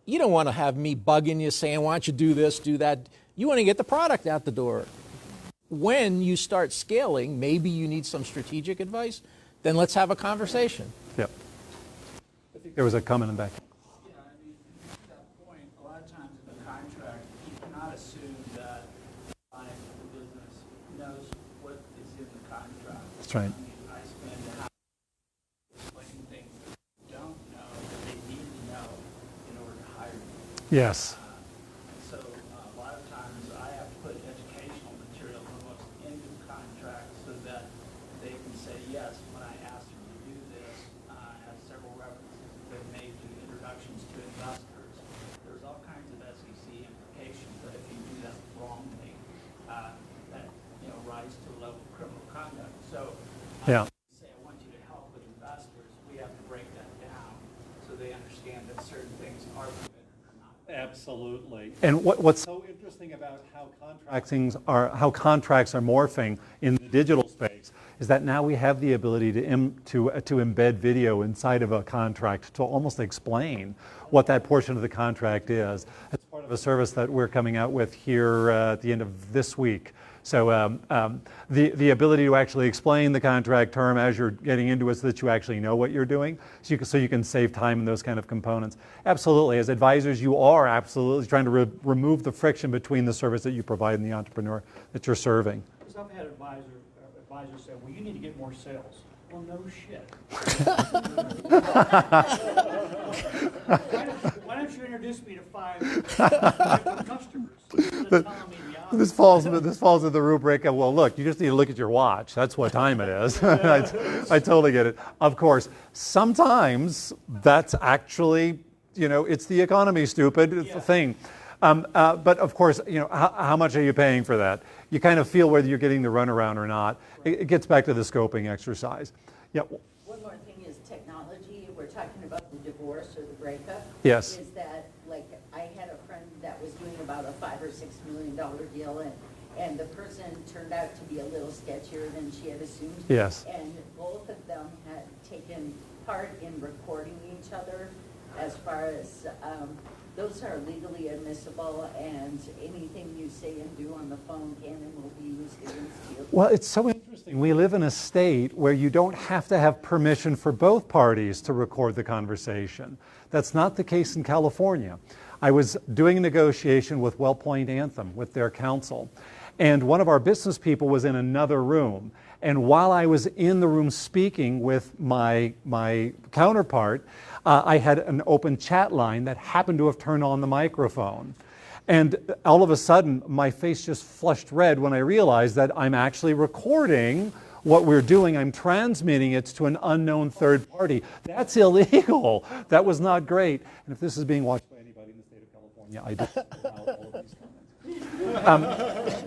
you don't want to have me bugging you saying, why don't you do this, do that. You want to get the product out the door. When you start scaling, maybe you need some strategic advice, then let's have a conversation. Yep. I think there was a comment in the back. Yeah, I mean, to that point, a lot of times in the contract, you cannot assume that the client of the business knows what is in the contract. That's right. I mean, I spend a half explaining things that they don't know, that they need to know in order to hire you. Yes. So a lot of times I have to put educational material almost into the contract so that they can say, yes, when I asked them to do this, I have several references that they've made to introductions to investors. There's all kinds of SEC implications that if you do that wrongly, that rise to the level of criminal conduct. So understand that certain things are permitted or not. Absolutely. And what's so interesting about how contracts are morphing in the digital space is that now we have the ability to embed video inside of a contract to almost explain what that portion of the contract is. It's part of a service that we're coming out with here at the end of this week. So the ability to actually explain the contract term as you're getting into it so that you actually know what you're doing, so you can save time in those kind of components. Absolutely. As advisors, you are absolutely trying to remove the friction between the service that you provide and the entrepreneur that you're serving. Because I've had advisors say, well, you need to get more sales. Well, no shit. Why don't you introduce me to five customers? This falls into the rubric of, well, look, you just need to look at your watch. That's what time it is. I totally get it. Of course, sometimes that's actually, it's the economy, stupid. It's the thing. But of course, how much are you paying for that? You kind of feel whether you're getting the runaround or not. It gets back to the scoping exercise. Yeah. One more thing is technology. We're talking about the divorce or the breakup. Yes. Is that, like, I had a friend that was doing about a $5 or $6 million deal, and the person turned out to be a little sketchier than she had assumed. Yes. And both of them had taken part in recording each other as far as those are legally admissible, and anything you say and do on the phone can and will be used against you. Well, it's so interesting. We live in a state where you don't have to have permission for both parties to record the conversation. That's not the case in California. I was doing a negotiation with WellPoint Anthem, with their counsel, and one of our business people was in another room. And while I was in the room speaking with my counterpart, I had an open chat line that happened to have turned on the microphone. And all of a sudden, my face just flushed red when I realized that I'm actually recording what we're doing. I'm transmitting it to an unknown third party. That's illegal. That was not great. And if this is being watched by anybody in the state of California, I don't know all of these comments.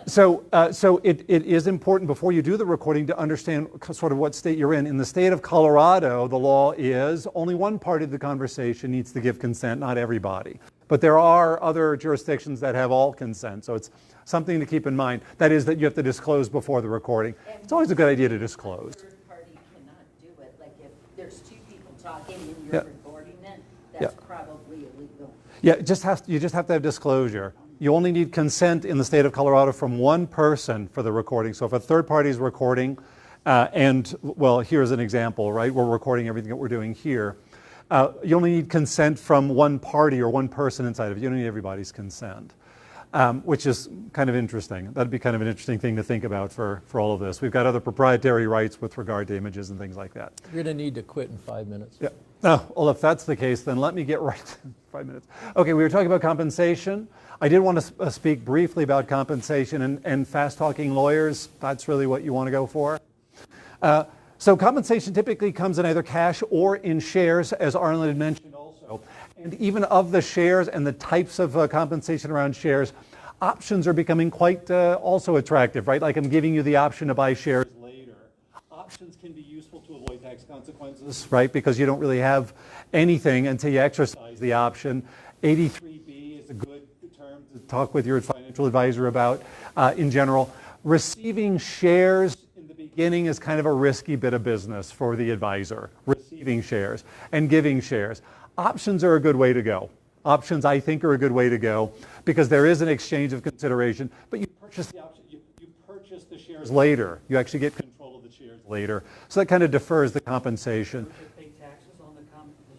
So it is important before you do the recording to understand sort of what state you're in. In the state of Colorado, the law is only one party of the conversation needs to give consent, not everybody. But there are other jurisdictions that have all consent, so it's something to keep in mind. That is that you have to disclose before the recording. It's always a good idea to disclose. The third party cannot do it. Like if there's two people talking and you're recording it, that's probably illegal. Yeah, you just have to have disclosure. You only need consent in the state of Colorado from one person for the recording. So if a third party is recording, well, here's an example, right? We're recording everything that we're doing here. You only need consent from one party or one person inside of it. You don't need everybody's consent, which is kind of interesting. That'd be kind of an interesting thing to think about for all of this. We've got other proprietary rights with regard to images and things like that. You're going to need to quit in 5 minutes. Yeah. Oh, well, if that's the case, then let me get right to 5 minutes. Okay, we were talking about compensation. I did want to speak briefly about compensation and fast-talking lawyers. That's really what you want to go for. So compensation typically comes in either cash or in shares, as Arlen had mentioned also. And even of the shares and the types of compensation around shares, options are becoming quite also attractive, right? Like I'm giving you the option to buy shares later. Options can be useful to avoid tax consequences, right? Because you don't really have anything until you exercise the option. 83B is a good term to talk with your financial advisor about in general. Receiving shares in the beginning is kind of a risky bit of business for the advisor, receiving shares and giving shares. Options are a good way to go. Options, I think, are a good way to go because there is an exchange of consideration, but you purchase the option, you purchase the shares later. You actually get control of the shares later. So that kind of defers the compensation. Would you pay taxes on the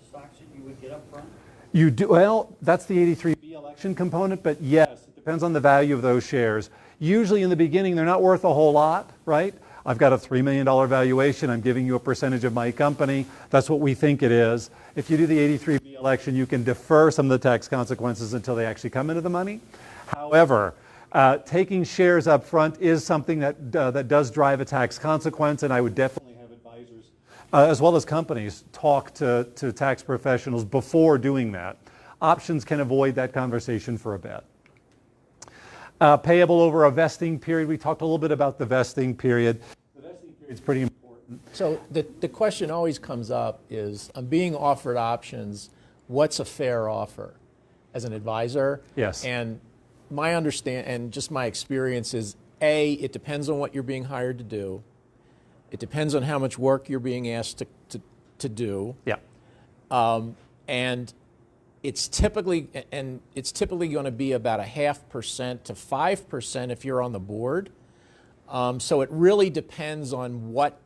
stocks that you would get up front? You do, well, that's the 83B election component, but yes, it depends on the value of those shares. Usually in the beginning, they're not worth a whole lot, right? I've got a $3 million valuation. I'm giving you a percentage of my company. That's what we think it is. If you do the 83B election, you can defer some of the tax consequences until they actually come into the money. However, taking shares up front is something that does drive a tax consequence, and I would definitely have advisors, as well as companies, talk to tax professionals before doing that. Options can avoid that conversation for a bit. Payable over a vesting period. We talked a little bit about the vesting period. The vesting period is pretty important. So the question always comes up is, I'm being offered options, what's a fair offer as an advisor? Yes. And my and just my experience is, A, it depends on what you're being hired to do. It depends on how much work you're being asked to do. Yeah. And it's typically going to be about 0.5% to 5% if you're on the board. So it really depends on what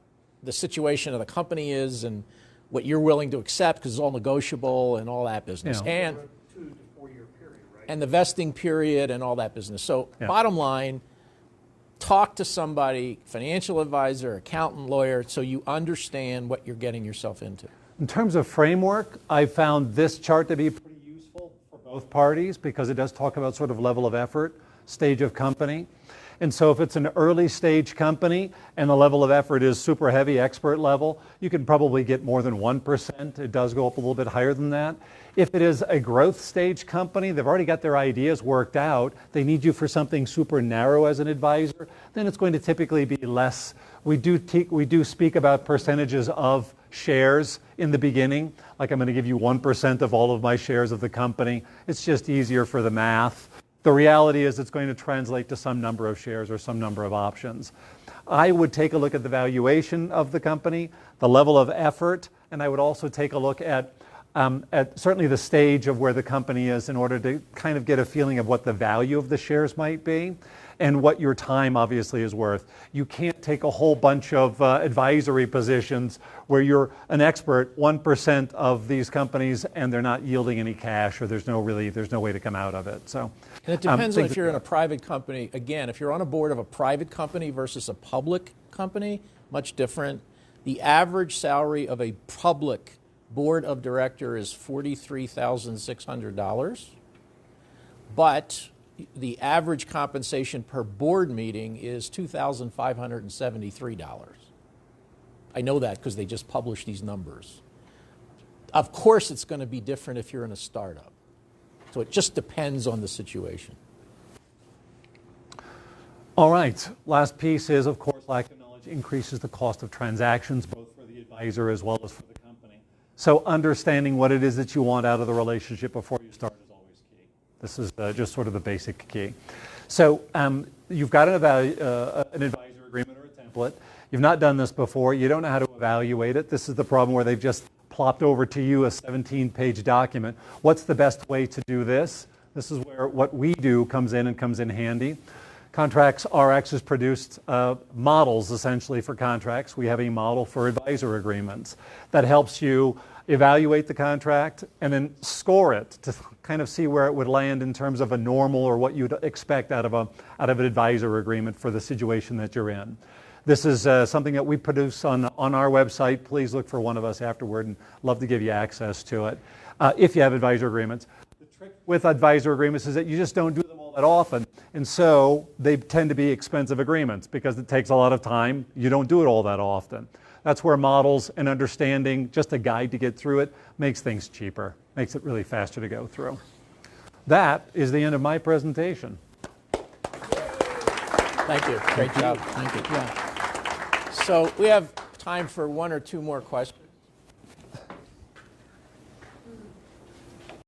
the situation of the company is and what you're willing to accept, because it's all negotiable and all that business. Yeah. And For a 2 to 4 year period, right? and the vesting period and all that business. So Yeah. bottom line, talk to somebody, financial advisor, accountant, lawyer, so you understand what you're getting yourself into. In terms of framework, I found this chart to be pretty useful for both parties because it does talk about sort of level of effort, stage of company. And so if it's an early stage company and the level of effort is super heavy, expert level, you can probably get more than 1%. It does go up a little bit higher than that. If it is a growth stage company, they've already got their ideas worked out, they need you for something super narrow as an advisor, then it's going to typically be less. We do speak about percentages of shares in the beginning, like I'm going to give you 1% of all of my shares of the company. It's just easier for the math. The reality is it's going to translate to some number of shares or some number of options. I would take a look at the valuation of the company, the level of effort, and I would also take a look at certainly the stage of where the company is in order to kind of get a feeling of what the value of the shares might be and what your time obviously is worth. You can't take a whole bunch of advisory positions where you're an expert 1% of these companies and they're not yielding any cash, or there's no way to come out of it. So, and it depends on if you're in a private company. Again, if you're on a board of a private company versus a public company, much different. The average salary of a public board of director is $43,600, but the average compensation per board meeting is $2,573. I know that because they just published these numbers. Of course, it's going to be different if you're in a startup. So it just depends on the situation. All right. Last piece is, of course, lack of knowledge increases the cost of transactions, both for the advisor as well as for the company. So understanding what it is that you want out of the relationship before you start is always key. This is just sort of the basic key. So you've got an advisor agreement or a template. You've not done this before. You don't know how to evaluate it. This is the problem where they've just plopped over to you a 17-page document. What's the best way to do this? This is where what we do comes in handy. ContractsRx has produced models essentially for contracts. We have a model for advisor agreements that helps you evaluate the contract and then score it to kind of see where it would land in terms of a normal or what you'd expect out of an advisor agreement for the situation that you're in. This is something that we produce on our website. Please look for one of us afterward, and love to give you access to it if you have advisor agreements. The trick with advisor agreements is that you just don't do them all that often, and so they tend to be expensive agreements because it takes a lot of time. You don't do it all that often. That's where models and understanding, just a guide to get through it, makes things cheaper, makes it really faster to go through. That is the end of my presentation. Thank you. Great job. Thank you. Yeah. So we have time for one or two more questions.